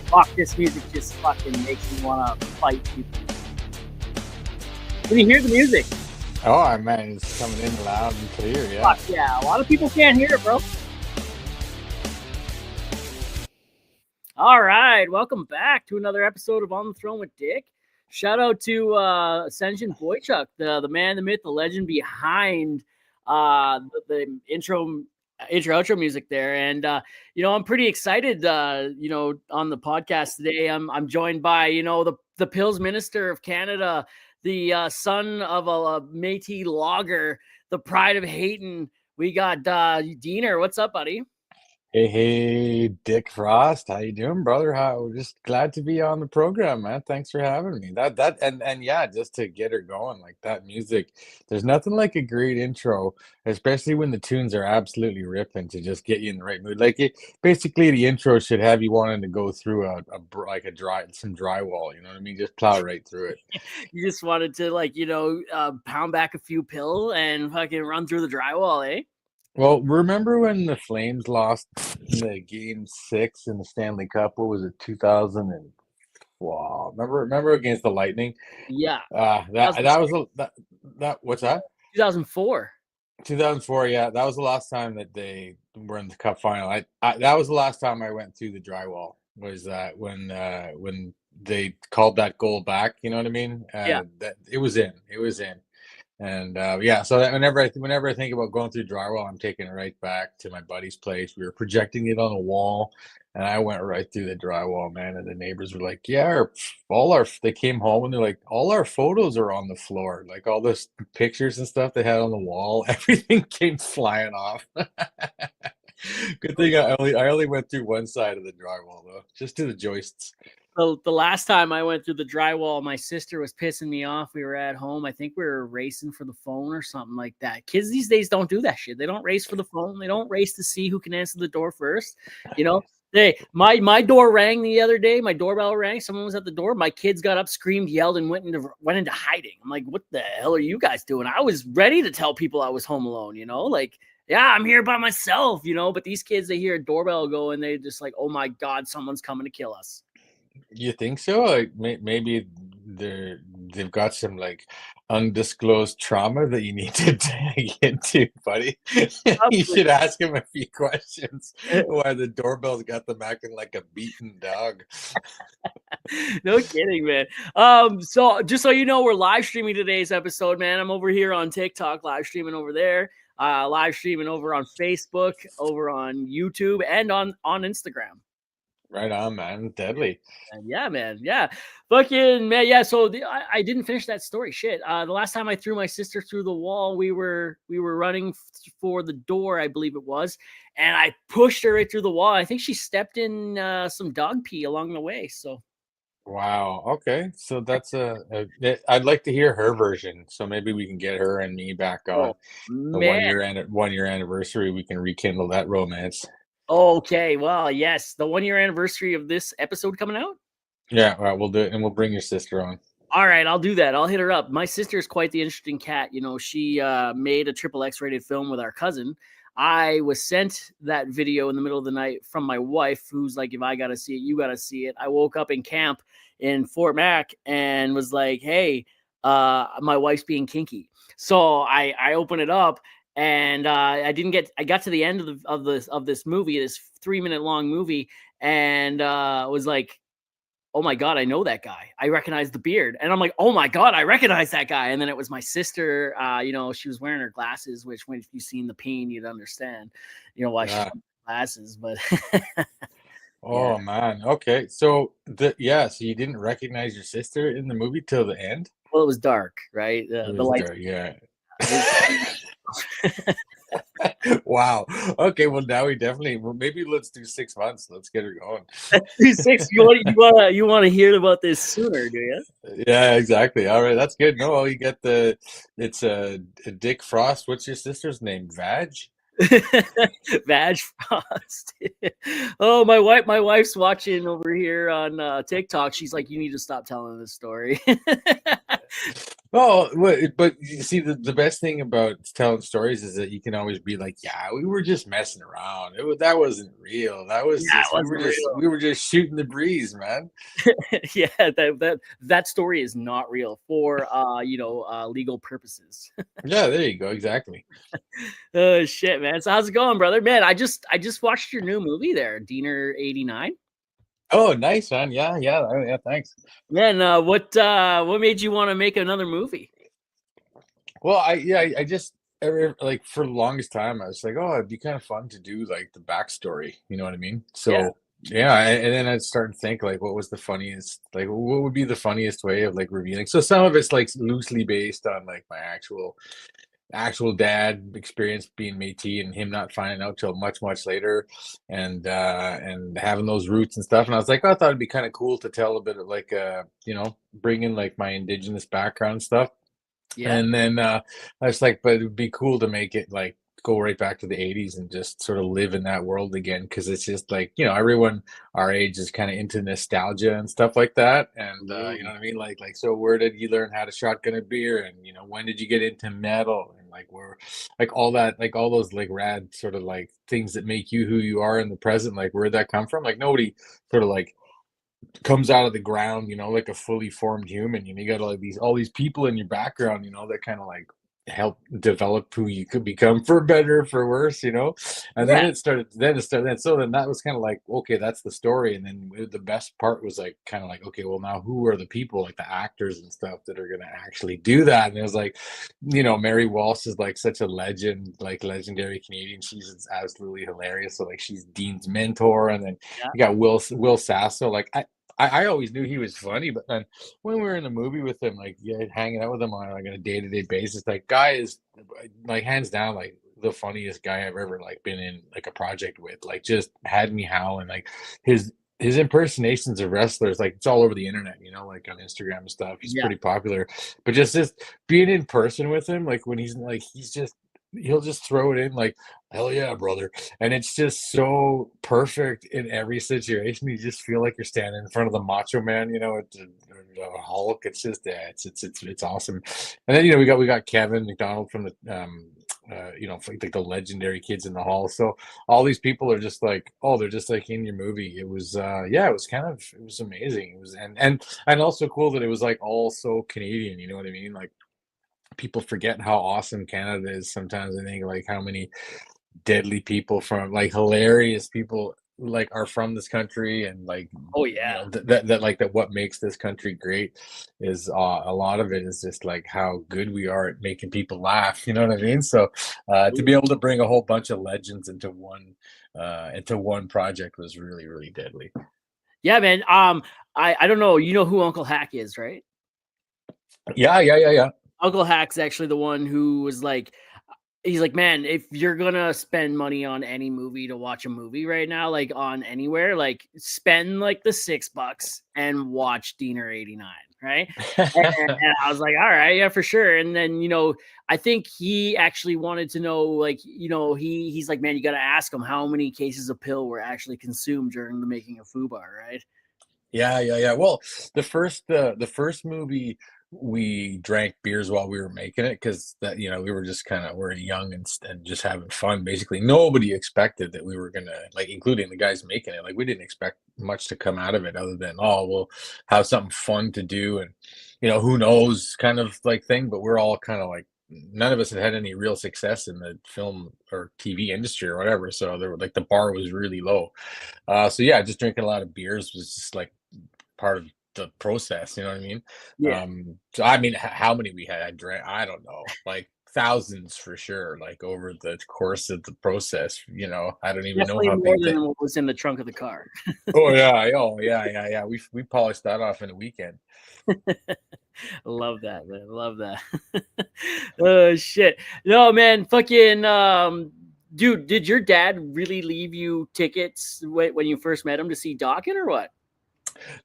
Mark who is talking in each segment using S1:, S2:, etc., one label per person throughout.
S1: Fuck, this music just fucking makes me want to fight people. Can you hear the music?
S2: Oh, man, it's coming in loud and clear, yeah.
S1: Fuck yeah, a lot of people can't hear it, bro. All right, welcome back to another episode of On the Throne with Dick. Shout out to Ascension Boychuk, the man, the myth, the legend behind the intro outro music there. And I'm pretty excited on the podcast today. I'm joined by the Pilsminister of Canada, the son of a Métis logger, the pride of Hayton. We got Diener. What's up, buddy?
S2: Hey, Dick Frost, how you doing, brother? Just glad to be on the program, man. Thanks for having me. And yeah, just to get her going, like that music. There's nothing like a great intro, especially when the tunes are absolutely ripping to just get you in the right mood. Basically, the intro should have you wanting to go through some drywall. You know what I mean? Just plow right through it.
S1: You just wanted to pound back a few pill and fucking run through the drywall, eh?
S2: Well, remember when the Flames lost the Game 6 in the Stanley Cup? What was it, 2000 and wow? Remember against the Lightning?
S1: Yeah.
S2: What's that?
S1: 2004.
S2: 2004. Yeah, that was the last time that they were in the Cup final. That was the last time I went through the drywall. Was that when they called that goal back? You know what I mean?
S1: Yeah.
S2: That it was in. And so that whenever I think about going through drywall, I'm taking it right back to my buddy's place. We were projecting it on a wall, and I went right through the drywall, man. And the neighbors were like, "Yeah, they came home and they're like, all our photos are on the floor, like all those pictures and stuff they had on the wall. Everything came flying off." Good thing I only went through one side of the drywall though, just to the joists.
S1: The last time I went through the drywall, my sister was pissing me off. We were at home. I think we were racing for the phone or something like that. Kids these days don't do that shit. They don't race for the phone. They don't race to see who can answer the door first. My door rang the other day. My doorbell rang. Someone was at the door. My kids got up, screamed, yelled, and went into hiding. I'm like, what the hell are you guys doing? I was ready to tell people I was home alone, yeah, I'm here by myself, but these kids, they hear a doorbell go and they just like, oh my God, someone's coming to kill us.
S2: You think so? Like maybe they've got some like undisclosed trauma that you need to dig into, buddy. You should ask him a few questions. Why the doorbell's got them acting like a beaten dog.
S1: No kidding, man. So just so you know, we're live streaming today's episode, man. I'm over here on TikTok, live streaming over there, live streaming over on Facebook, over on YouTube, and on Instagram.
S2: Right on, man. Deadly.
S1: Yeah, man. Yeah. Fucking, man. Yeah. So I didn't finish that story. Shit. The last time I threw my sister through the wall, we were running for the door, I believe it was. And I pushed her right through the wall. I think she stepped in some dog pee along the way. So.
S2: Wow. Okay. So that's I'd like to hear her version. So maybe we can get her and me back on the 1 year anniversary. We can rekindle that romance.
S1: Okay, well, yes, the 1 year anniversary of this episode coming out.
S2: Yeah, all right, we'll do it, and we'll bring your sister on.
S1: All right, I'll do that. I'll hit her up. My sister is quite the interesting cat. She made a XXX rated film with our cousin. I was sent that video in the middle of the night from my wife, who's like, if I got to see it, you got to see it. I woke up in camp in Fort Mac and was like, hey, my wife's being kinky. So I open it up. And I got to the end of this movie, this 3-minute long movie, and was like, oh my God, I know that guy. I recognize the beard. And I'm like, oh my God, I recognize that guy. And then it was my sister. She was wearing her glasses, which when you've seen the pain, you'd understand, why she had glasses. But
S2: oh man, okay. So so you didn't recognize your sister in the movie till the end?
S1: Well, it was dark, right?
S2: The lights, dark, yeah. Wow. Okay. Well, now maybe let's do 6 months. Let's get her going.
S1: Let's do 6. You want to hear about this sooner, do you?
S2: Yeah, exactly. All right, that's good. No, you get it's Dick Frost. What's your sister's name? Vag?
S1: Vag Frost. Oh, my wife's watching over here on TikTok. She's like, you need to stop telling this story.
S2: Oh, but you see, the best thing about telling stories is that you can always be like, "Yeah, we were just messing around. That wasn't real. That
S1: Yeah,
S2: was
S1: it
S2: just
S1: wasn't real.
S2: we were just shooting the breeze, man."
S1: Yeah, that story is not real for legal purposes.
S2: Yeah, there you go. Exactly.
S1: Oh shit, man. So how's it going, brother? Man, I just watched your new movie there, Diener 89.
S2: Oh, nice, man. Yeah, yeah, yeah. Thanks.
S1: Man, what made you want to make another movie?
S2: Well, I just like for the longest time I was like, oh, it'd be kind of fun to do like the backstory. You know what I mean?
S1: Yeah.
S2: So yeah, and then I'd start to think like, what was the funniest? Like, what would be the funniest way of like revealing? So some of it's like loosely based on like my actual dad experience being Métis and him not finding out till much later, and having those roots and stuff. And I was like, oh, I thought it'd be kind of cool to tell a bit of like bring in like my indigenous background stuff.
S1: Yeah.
S2: And then I was like, but it would be cool to make it like go right back to the 80s and just sort of live in that world again. Cause it's just like, everyone our age is kind of into nostalgia and stuff like that. And you know
S1: Absolutely.
S2: what I mean? Like, so where did you learn how to shotgun a beer? And, when did you get into metal? And like, where, like all that, like all those like rad sort of like things that make you who you are in the present, like where'd that come from? Like nobody sort of like comes out of the ground, like a fully formed human. You got all these people in your background, that kind of like help develop who you could become for better, for worse. And
S1: Yeah.
S2: then that was kind of like, okay, that's the story. And then the best part was like kind of like, okay, well now who are the people, like the actors and stuff that are gonna actually do that? And it was like, Mary Walsh is like such a legend, like legendary Canadian. She's absolutely hilarious. So like she's Dean's mentor, and then
S1: Yeah.
S2: you got Will Sasso. Like I always knew he was funny, but then when we were in the movie with him, like yeah, hanging out with him on like a day-to-day basis, like guy is like hands down like the funniest guy I've ever like been in like a project with. Like just had me howling. Like his impersonations of wrestlers, like it's all over the internet, like on Instagram and stuff. He's
S1: Yeah.
S2: pretty popular. But just being in person with him, like when he'll just throw it in like, hell yeah, brother. And it's just so perfect in every situation. You just feel like you're standing in front of the Macho Man, it's Hulk. It's just it's awesome. And then we got Kevin McDonald from the like the legendary Kids in the Hall. So all these people are just like, oh, they're just like in your movie. It was it was amazing. It was and also cool that it was like all so Canadian. You know what I mean? Like people forget how awesome Canada is sometimes. I think like how many deadly people from like hilarious people like are from this country, and like
S1: Oh yeah.
S2: that what makes this country great is a lot of it is just like how good we are at making people laugh, you know what I mean? So to be able to bring a whole bunch of legends into one project was really, really deadly.
S1: Yeah, man. I don't know. You know who Uncle Hack is, right?
S2: Yeah.
S1: Uncle Hack's actually the one who was like, he's like, man, if you're gonna spend money on any movie to watch a movie right now, like on anywhere, like spend like the $6 and watch Diener 89, right? And I was like, all right, yeah, for sure. And then, I think he actually wanted to know, like, he's like, man, you got to ask him how many cases of pill were actually consumed during the making of Fubar, right?
S2: Yeah. Well, the first movie we drank beers while we were making it because that we were just we're young and just having fun. Basically, nobody expected that we were gonna like, including the guys making it. Like we didn't expect much to come out of it other than, oh, we'll have something fun to do, and who knows kind of like thing. But we're all kind of like, none of us had any real success in the film or TV industry or whatever. So there were like, the bar was really low. So yeah, just drinking a lot of beers was just like part of the process, you know what I mean?
S1: Yeah,
S2: So I mean, how many we had? I drank, I don't know, like thousands for sure, like over the course of the process. I don't even know
S1: definitely
S2: how
S1: more
S2: big that.
S1: than what was in the trunk of the car.
S2: Oh yeah. We polished that off in a weekend.
S1: Love that, man. Love that. Oh shit. No, man, fucking dude, did your dad really leave you tickets when you first met him to see Dokken or what?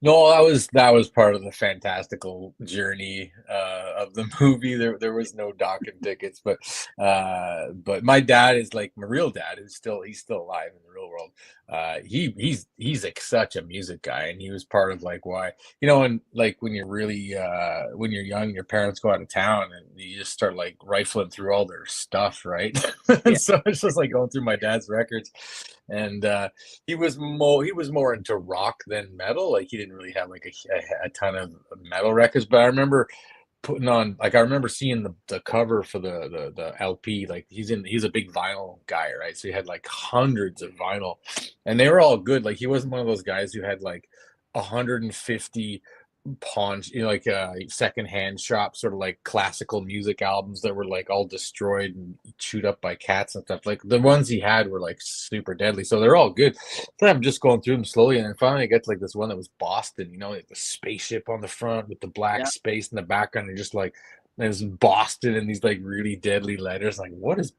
S2: No, that was part of the fantastical journey of the movie. There was no docking tickets, but my dad is like my real dad, who's still he's still alive in the real world. He's like such a music guy, and he was part of like why and like when you're really when you're young, your parents go out of town and you just start like rifling through all their stuff, right?
S1: Yeah.
S2: So it's just like going through my dad's records, and he was more into rock than metal. Like he didn't really have like a ton of metal records, but I remember putting on like I remember seeing the cover for the LP. Like he's a big vinyl guy, right? So he had like hundreds of vinyl, and they were all good. Like he wasn't one of those guys who had like 150 pawn, like secondhand shop sort of like classical music albums that were like all destroyed and chewed up by cats and stuff. Like the ones he had were like super deadly, so they're all good. So I'm just going through them slowly, and then finally I get to like this one that was Boston, like the spaceship on the front with the black
S1: Yeah.
S2: space in the background, and just like there's Boston and these like really deadly letters. Like, what is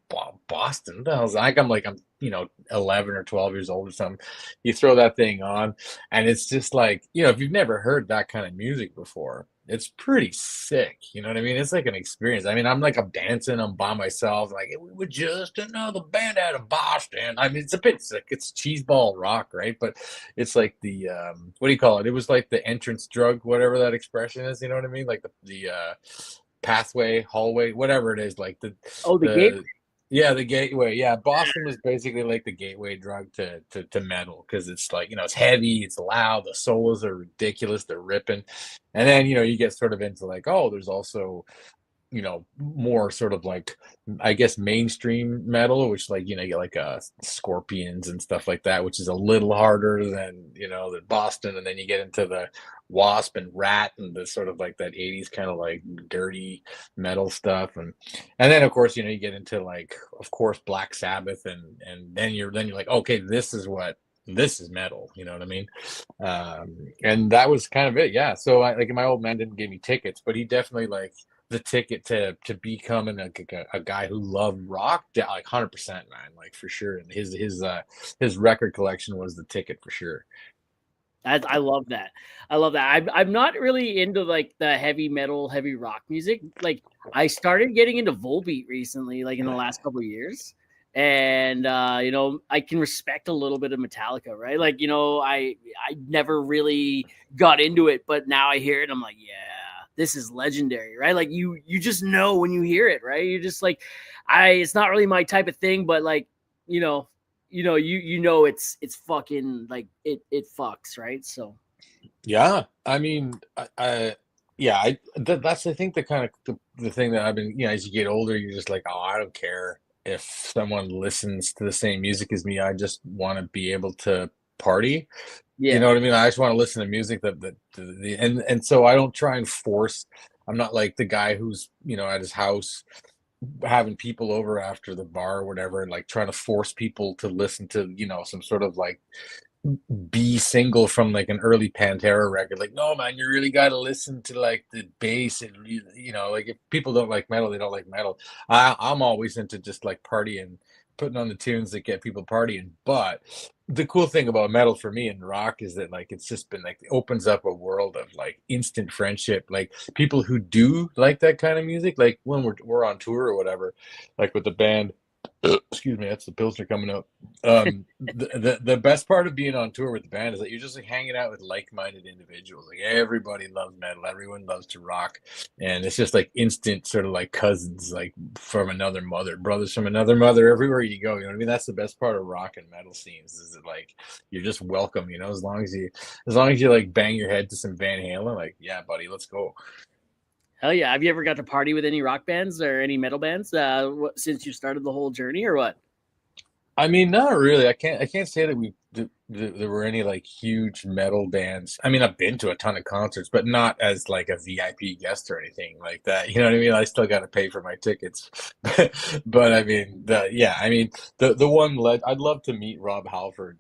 S2: Boston? What the hell's like? I'm 11 or 12 years old or something. You throw that thing on, and it's just like, if you've never heard that kind of music before, it's pretty sick. You know what I mean? It's like an experience. I mean, I'm dancing, I'm by myself, like we were just another band out of Boston. I mean, it's a bit sick. It's cheeseball rock, right? But it's like the what do you call it? It was like the entrance drug, whatever that expression is. You know what I mean? Like the pathway, hallway, whatever it is. Like
S1: Oh, the game.
S2: the yeah, the gateway. Yeah, Boston was basically like the gateway drug to metal, because it's like, it's heavy, it's loud, the solos are ridiculous, they're ripping. And then, you get sort of into like, oh, there's also, more sort of like, I guess, mainstream metal, which like, you get like Scorpions and stuff like that, which is a little harder than Boston. And then you get into the Wasp and Rat and the sort of like that 80s kind of like dirty metal stuff. And then of course, you get into like, of course, Black Sabbath, and then you're like, okay, this is metal, you know what I mean? And that was kind of it. Yeah. So like my old man didn't give me tickets, but he definitely like the ticket to becoming a guy who loved rock, like 100%, man, like for sure. And his record collection was the ticket for sure.
S1: I love that. I love that. I'm not really into like the heavy metal, heavy rock music. Like I started getting into Volbeat recently, like in the last couple of years. And I can respect a little bit of Metallica, right? Like, I never really got into it, but now I hear it, I'm like, yeah, this is legendary, right? Like you just know when you hear it, right? You're just like, it's not really my type of thing, but like, it's fucking like it fucks, right? So
S2: Yeah, I mean, yeah, that's I think the kind of the thing that I've been, as you get older, you're just like, oh, I don't care if someone listens to the same music as me. I just want to be able to party. You
S1: yeah.
S2: know what I mean? I just want to listen to music and so I don't try and force. I'm not like the guy who's at his house having people over after the bar or whatever, and like trying to force people to listen to some sort of like B single from like an early Pantera record. Like, no, man, you really got to listen to like the bass, and like if people don't like metal, they don't like metal. I'm always into just like partying, putting on the tunes that get people partying. But the cool thing about metal for me and rock is that like it's just been like, it opens up a world of like instant friendship. Like people who do like that kind of music, like when we're on tour or whatever, like with the band. Excuse me, that's the Pilsner coming up. The best part of being on tour with the band is that you're just like hanging out with like-minded individuals. Like everybody loves metal, everyone loves to rock, and it's just like instant sort of like cousins, like from another mother, brothers from another mother, everywhere you go. You know what I mean? That's the best part of rock and metal scenes, is that like you're just welcome. As long as you like bang your head to some Van Halen, like, yeah, buddy, let's go.
S1: Hell yeah. Have you ever got to party with any rock bands or any metal bands since you started the whole journey, or what?
S2: I mean, not really. I can't say that there were any like huge metal bands. I mean, I've been to a ton of concerts, but not as like a VIP guest or anything like that. You know what I mean? I still got to pay for my tickets. But I mean, the one I'd love to meet Rob Halford.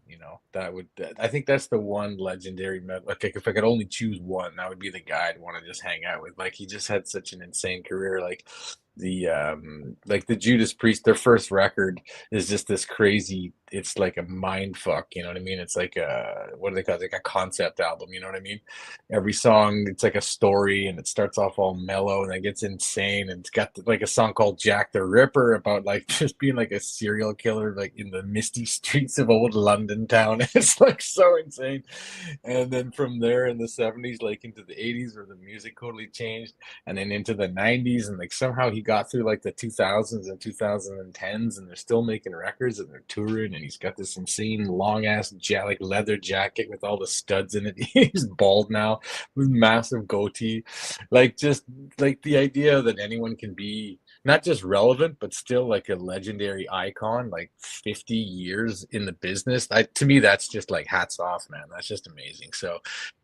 S2: I think that's the one legendary like if I could only choose one, that would be the guy I'd want to just hang out with. Like he just had such an insane career. Like the Judas Priest, their first record is just this crazy, it's like a mind fuck, you know what I mean? It's like a, what do they call it? Like a concept album, you know what I mean? Every song, it's like a story, and it starts off all mellow and then gets insane, and it's got like a song called Jack the Ripper about like just being like a serial killer like in the misty streets of old London town. It's like so insane. And then from there in the 70s, like into the 80s, where the music totally changed, and then into the 90s, and like somehow he got through like the 2000s and 2010s, and they're still making records and they're touring, and he's got this insane long ass like leather jacket with all the studs in it. He's bald now with massive goatee. Like just like the idea that anyone can be not just relevant but still like a legendary icon like 50 years in the business, to me that's just like hats off, man. That's just amazing. So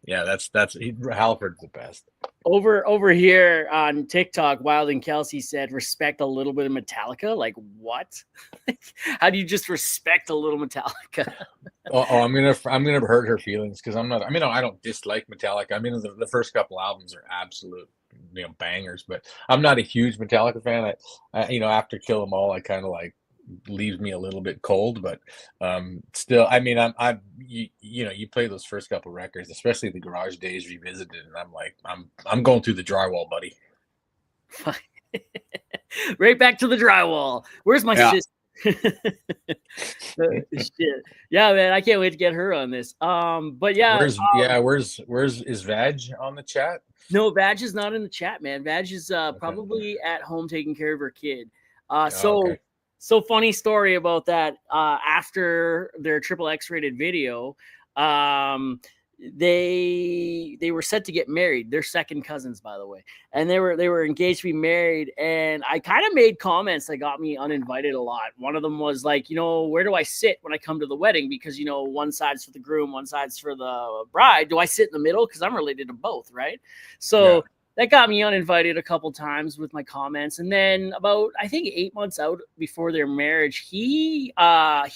S2: yeah, Halford's the best.
S1: Over here on TikTok, Wild and Kelsey said, respect a little bit of Metallica. Like, what? How do you just respect a little Metallica?
S2: I'm gonna hurt her feelings, because I'm not. I mean, I don't dislike Metallica. I mean, the first couple albums are absolute, bangers. But I'm not a huge Metallica fan. After Kill 'Em All, I kind of like leaves me a little bit cold, but still, I mean, you play those first couple records, especially the Garage Days Revisited, and I'm like, I'm going through the drywall, buddy.
S1: Right back to the drywall. Where's my sister? Shit. Yeah, man, I can't wait to get her on this. But yeah,
S2: where's is Vag on the chat?
S1: No, Vag is not in the chat, man. Vag is probably at home taking care of her kid. So funny story about that. After their triple X rated video, they were set to get married. They're second cousins, by the way, and they were engaged to be married. And I kind of made comments that got me uninvited a lot. One of them was like, where do I sit when I come to the wedding? Because one side's for the groom, one side's for the bride. Do I sit in the middle? Because I'm related to both, right? So. Yeah. That got me uninvited a couple times with my comments. And then about, I think 8 months out before their marriage, he died.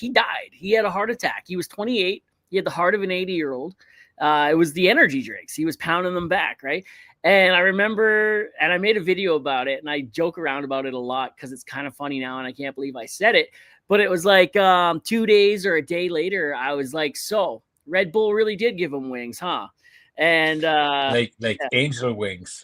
S1: He had a heart attack. He was 28. He had the heart of an 80-year-old. It was the energy drinks. He was pounding them back, right? And I remember, and I made a video about it, and I joke around about it a lot because it's kind of funny now, and I can't believe I said it. But it was like 2 days or a day later, I was like, so Red Bull really did give him wings, huh? And
S2: like angel wings.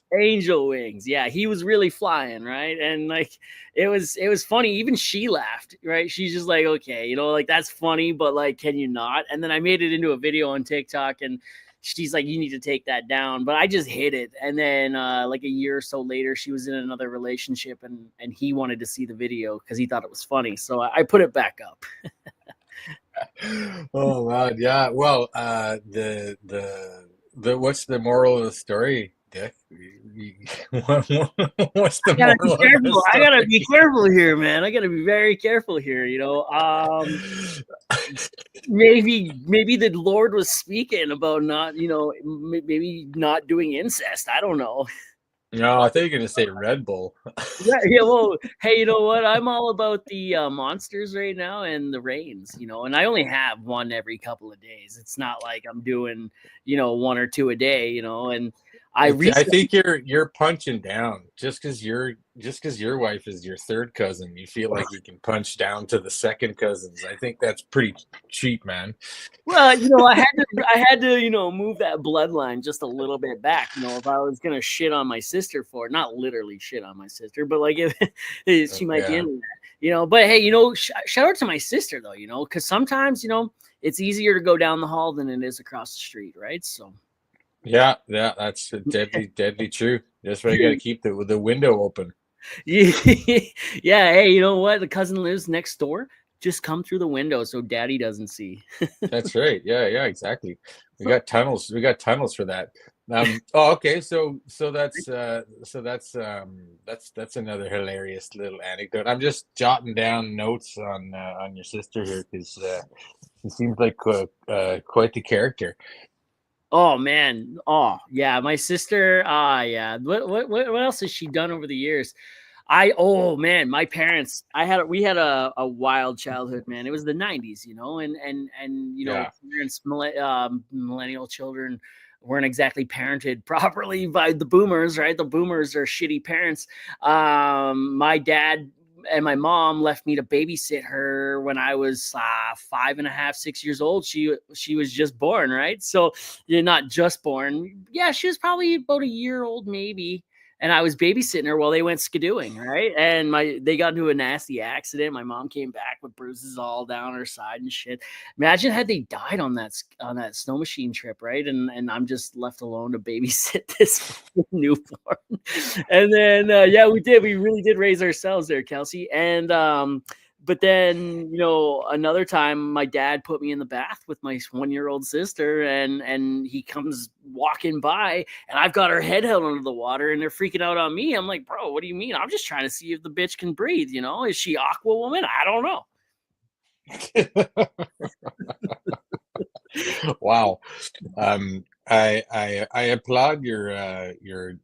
S1: Yeah, he was really flying, right? And like it was funny. Even she laughed, right? She's just like, okay, like that's funny, but like, can you not? And then I made it into a video on TikTok, and she's like, you need to take that down. But I just hid it. And then like a year or so later, she was in another relationship, and he wanted to see the video because he thought it was funny. So I put it back up.
S2: Oh man, yeah. Well, what's the moral of the story, Dick? What's the moral of the story?
S1: I gotta be careful here, man. I gotta be very careful here. Maybe the Lord was speaking about not, maybe not doing incest. I don't know.
S2: No, I thought you were gonna say Red Bull.
S1: Yeah. Well, hey, you know what? I'm all about the monsters right now and the rains, and I only have one every couple of days. It's not like I'm doing, 1 or 2 a day, and I
S2: think you're punching down just because your wife is your third cousin. You feel like you can punch down to the second cousins. I think that's pretty cheap, man.
S1: Well, I had to, move that bloodline just a little bit back. If I was gonna shit on my sister for it, not literally shit on my sister, but like if she might be into that, But hey, shout out to my sister though, because sometimes it's easier to go down the hall than it is across the street, right? So.
S2: Yeah, that's deadly true. That's why you got to keep the window open.
S1: Yeah, hey, you know what? The cousin lives next door. Just come through the window so Daddy doesn't see.
S2: That's right. Yeah, exactly. We got tunnels. We got tunnels for that. Okay. So that's another hilarious little anecdote. I'm just jotting down notes on your sister here because she seems like quite the character.
S1: Oh man. Oh yeah. My sister. Yeah. What else has she done over the years? Oh man, my parents, we had a wild childhood, man. It was the 90s, and
S2: Yeah.
S1: parents, millennial children weren't exactly parented properly by the boomers, right? The boomers are shitty parents. My dad and my mom left me to babysit her when I was 5.5, 6 years old. She was just born, right? So you're not just born. Yeah, she was probably about a year old, maybe, and I was babysitting her while they went skidooing, right? And they got into a nasty accident. My mom came back with bruises all down her side and shit. Imagine had they died on that snow machine trip, right? And I'm just left alone to babysit this newborn. And then yeah, we really did raise ourselves there, Kelsey. And but then, another time my dad put me in the bath with my 1-year-old sister, and he comes walking by, and I've got her head held under the water, and they're freaking out on me. I'm like, bro, what do you mean? I'm just trying to see if the bitch can breathe. Is she Aqua Woman? I don't know.
S2: Wow. I applaud your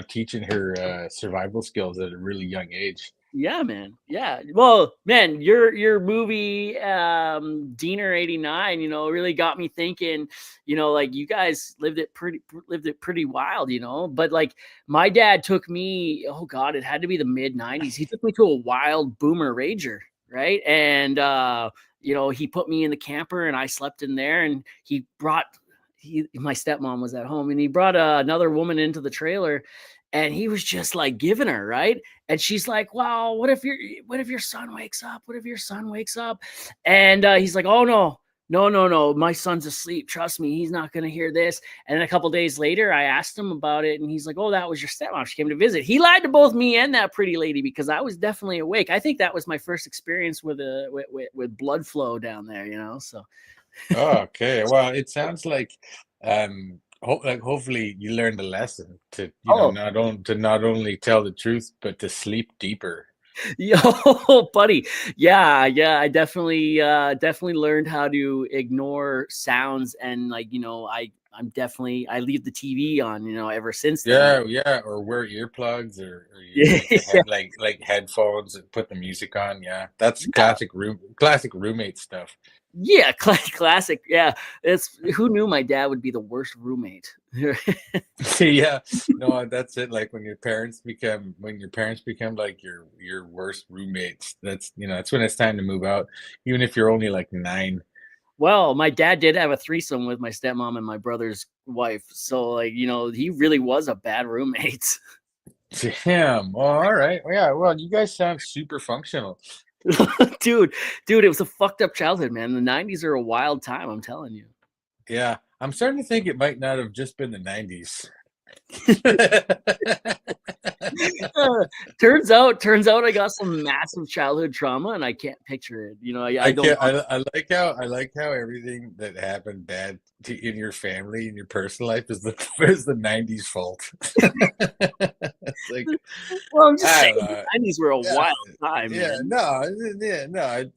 S2: teaching her survival skills at a really young age.
S1: Yeah, man. Yeah. Well, man, your movie, Diener '89, really got me thinking. Like, you guys lived it pretty wild, But like, my dad took me. Oh God, it had to be the mid '90s. He took me to a wild boomer rager, right? And he put me in the camper, and I slept in there. And my stepmom was at home, and he brought another woman into the trailer, and he was just like giving her, right? And she's like, "Wow, what if your son wakes up? What if your son wakes up?" And he's like, "Oh no, no, no, no, my son's asleep. Trust me, he's not gonna hear this." And then a couple days later, I asked him about it, and he's like, "Oh, that was your stepmom. She came to visit." He lied to both me and that pretty lady, because I was definitely awake. I think that was my first experience with blood flow down there, So
S2: Oh, okay. Well, it sounds like hopefully you learned a lesson to
S1: oh,
S2: not only tell the truth but to sleep deeper.
S1: yo, buddy. Yeah, yeah. I definitely learned how to ignore sounds, and like, I leave the TV on, ever since then.
S2: Yeah, yeah, or wear earplugs, or
S1: Yeah,
S2: like the head like headphones and put the music on. Yeah, that's classic roommate stuff.
S1: yeah, classic. Yeah, it's who knew my dad would be the worst roommate.
S2: Yeah, no, that's it. Like when your parents become like your worst roommates. That's when it's time to move out, even if you're only like 9.
S1: Well, my dad did have a threesome with my stepmom and my brother's wife, so like, he really was a bad roommate.
S2: Damn. Well, all right. Yeah. Well, you guys sound super functional.
S1: dude, it was a fucked up childhood, man. The '90s are a wild time, I'm telling you.
S2: Yeah, I'm starting to think it might not have just been the 90s.
S1: Turns out I got some massive childhood trauma, and I can't picture it. I don't.
S2: Can't. I like how everything that happened bad in your family, in your personal life, is the 90s fault. It's like,
S1: Well, I'm just
S2: I
S1: saying
S2: don't
S1: the
S2: know.
S1: '90s were a
S2: Yeah,
S1: wild time,
S2: yeah,
S1: man.
S2: no, yeah, no.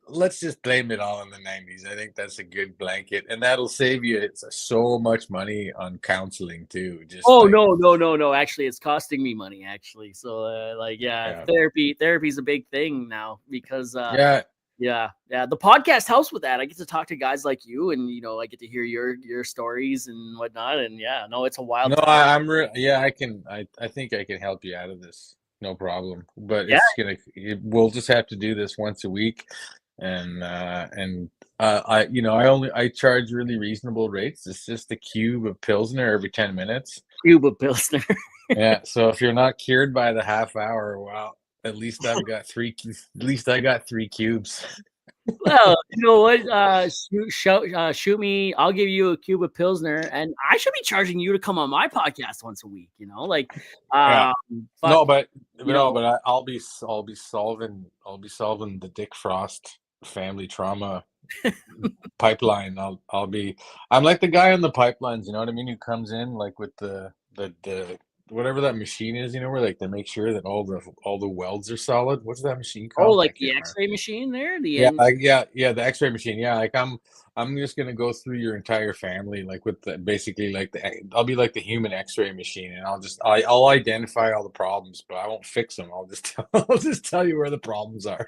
S2: Let's just blame it all on the 90s. I think that's a good blanket, and that'll save you so much money on counseling too. Just
S1: Oh
S2: like,
S1: no, no, no, no. Actually, it's costing me money. Actually, so like, yeah,
S2: yeah,
S1: therapy's a big thing now, because
S2: yeah.
S1: yeah, yeah. The podcast helps with that. I get to talk to guys like you, and I get to hear your stories and whatnot. And yeah, no, it's a wild
S2: No,
S1: time.
S2: yeah, I think I can help you out of this. No problem. But
S1: Yeah,
S2: we'll just have to do this once a week. And I charge really reasonable rates. It's just a cube of Pilsner every 10 minutes.
S1: Cuba Pilsner.
S2: Yeah. So if you're not cured by the half hour, well, at least I got 3 cubes.
S1: Well, you know what? Shoot me. I'll give you a Cuba Pilsner, and I should be charging you to come on my podcast once a week. Like,
S2: Yeah.
S1: um, fuck,
S2: No, but
S1: you know.
S2: I'll be solving the Dick Frost family trauma pipeline. I'm like the guy on the pipelines, you know what I mean? Who comes in like with the whatever that machine is, where like they make sure that all the welds are solid. What's that machine
S1: Oh,
S2: called? I
S1: like
S2: can't
S1: the
S2: remember.
S1: X-ray machine there, the
S2: Yeah,
S1: end.
S2: yeah, the X-ray machine. Yeah, like I'm just gonna go through your entire family, like with the basically like I'll be like the human X-ray machine, and I'll identify all the problems, but I won't fix them. I'll just I'll just tell you where the problems are.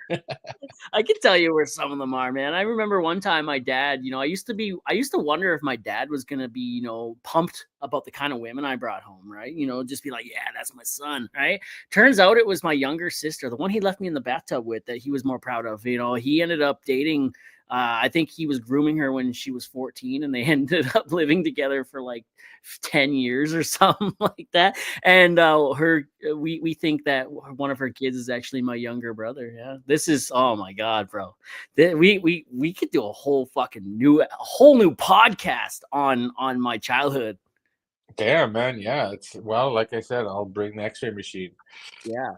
S1: I can tell you where some of them are, man. I remember one time my dad, I used to wonder if my dad was gonna be, pumped about the kind of women I brought home, right? Just be like, yeah, that's my son, right? Turns out it was my younger sister, the one he left me in the bathtub with, that he was more proud of. He ended up dating. I think he was grooming her when she was 14, and they ended up living together for like 10 years or something like that. And we think that one of her kids is actually my younger brother. Yeah, this is, oh my god, bro. We could do a whole new podcast on my childhood.
S2: Damn, man. Yeah, it's well, like I said, I'll bring the X-ray machine.
S1: Yeah,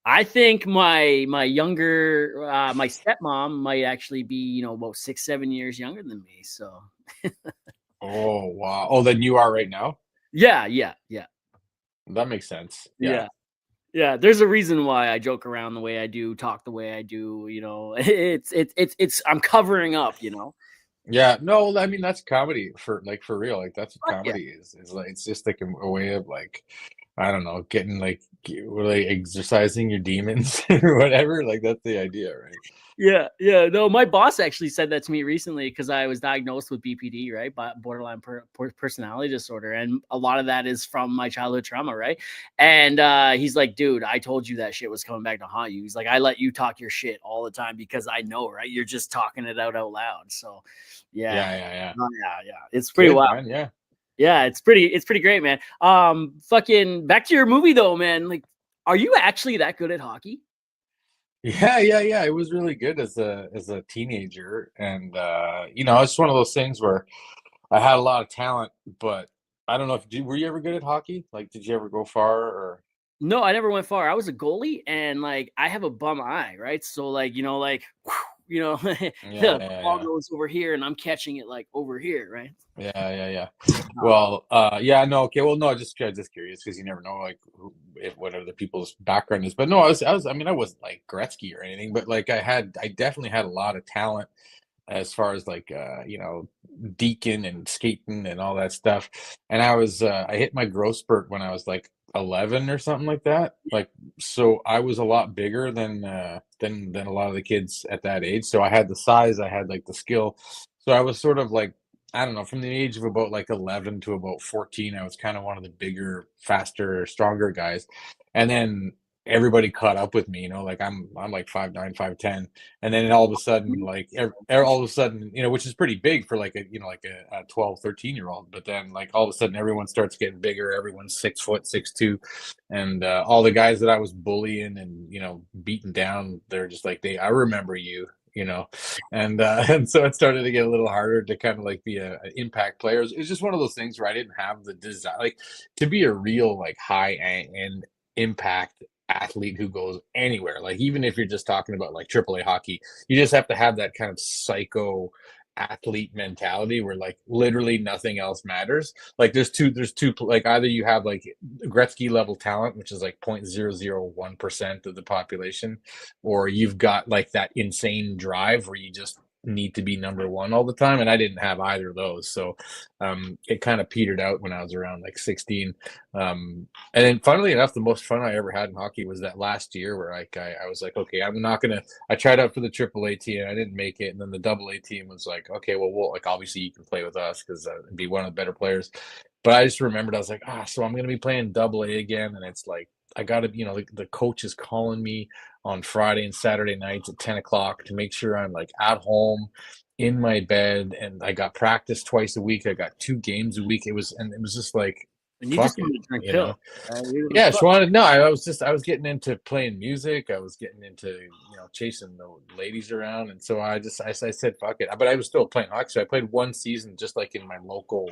S1: I think my stepmom might actually be, about 6-7 years younger than me. So
S2: Oh wow. Oh, then you are right now.
S1: yeah.
S2: That makes sense. Yeah.
S1: Yeah. Yeah, there's a reason why I joke around the way I do, talk the way I do, it's I'm covering up.
S2: Yeah, no, I mean that's comedy for real. Like that's what
S1: Fuck yeah.
S2: comedy is like it's just like a way of like I don't know, getting like really exercising your demons or whatever. Like that's the idea, right?
S1: Yeah. No, my boss actually said that to me recently because I was diagnosed with BPD, right? Borderline personality disorder. And a lot of that is from my childhood trauma, right? And he's like, dude, I told you that shit was coming back to haunt you. He's like, I let you talk your shit all the time because I know, right? You're just talking it out loud. So, yeah.
S2: Yeah.
S1: Yeah. It's pretty
S2: Good,
S1: wild.
S2: man. Yeah.
S1: Yeah, it's pretty great, man. Fucking back to your movie though, man. Like, are you actually that good at hockey?
S2: Yeah. It was really good as a teenager, and it's one of those things where I had a lot of talent, but I don't know if were you ever good at hockey? Like, did you ever go far or?
S1: No, I never went far. I was a goalie, and like I have a bum eye, right? So like
S2: Yeah,
S1: the
S2: yeah,
S1: ball
S2: yeah.
S1: goes over here, and I'm catching it like over here, right?
S2: Yeah.
S1: Uh,
S2: Well, yeah, no, okay. Well, no, just curious because you never know, like, what other people's background is. But no, I mean, I wasn't like Gretzky or anything, but like, I definitely had a lot of talent as far as like, deacon and skating and all that stuff. And I hit my growth spurt when I was like 11 or something like that. Like, so I was a lot bigger than a lot of the kids at that age. So I had the size, I had like the skill. So I was sort of like I don't know, from the age of about like 11 to about 14, I was kind of one of the bigger, faster, stronger guys. And then everybody caught up with me, like I'm like 5'9", 5'10". And then all of a sudden, like all of a sudden, which is pretty big for like like a 12, 13-year-old. But then like all of a sudden everyone starts getting bigger. Everyone's 6 foot, 6'2". And all the guys that I was bullying and, beating down, they're just like, I remember you, and and so it started to get a little harder to kind of like be an impact player. It's just one of those things where I didn't have the desire, like to be a real like high end impact athlete who goes anywhere. Like even if you're just talking about like AAA hockey, you just have to have that kind of psycho athlete mentality where like literally nothing else matters. Like there's two like either you have like Gretzky level talent, which is like 0.001% of the population, or you've got like that insane drive where you just need to be number one all the time. And I didn't have either of those. So it kind of petered out when I was around like 16. And then funnily enough, the most fun I ever had in hockey was that last year where like I was like, okay, I'm not gonna I tried out for the AAA team, I didn't make it, and then the AA team was like, okay, well, we'll like obviously you can play with us because be one of the better players. But I just remembered I was like, so I'm gonna be playing AA again, and it's like I gotta, the coach is calling me on Friday and Saturday nights at 10 o'clock to make sure I'm like at home in my bed, and I got practice twice a week. I got 2 games a week. It was just like
S1: and you just
S2: fuck it,
S1: want to drink pills.
S2: Yeah, she wanted no. I was getting into playing music. I was getting into chasing the ladies around, and so I said fuck it. But I was still playing hockey. So I played one season just like in my local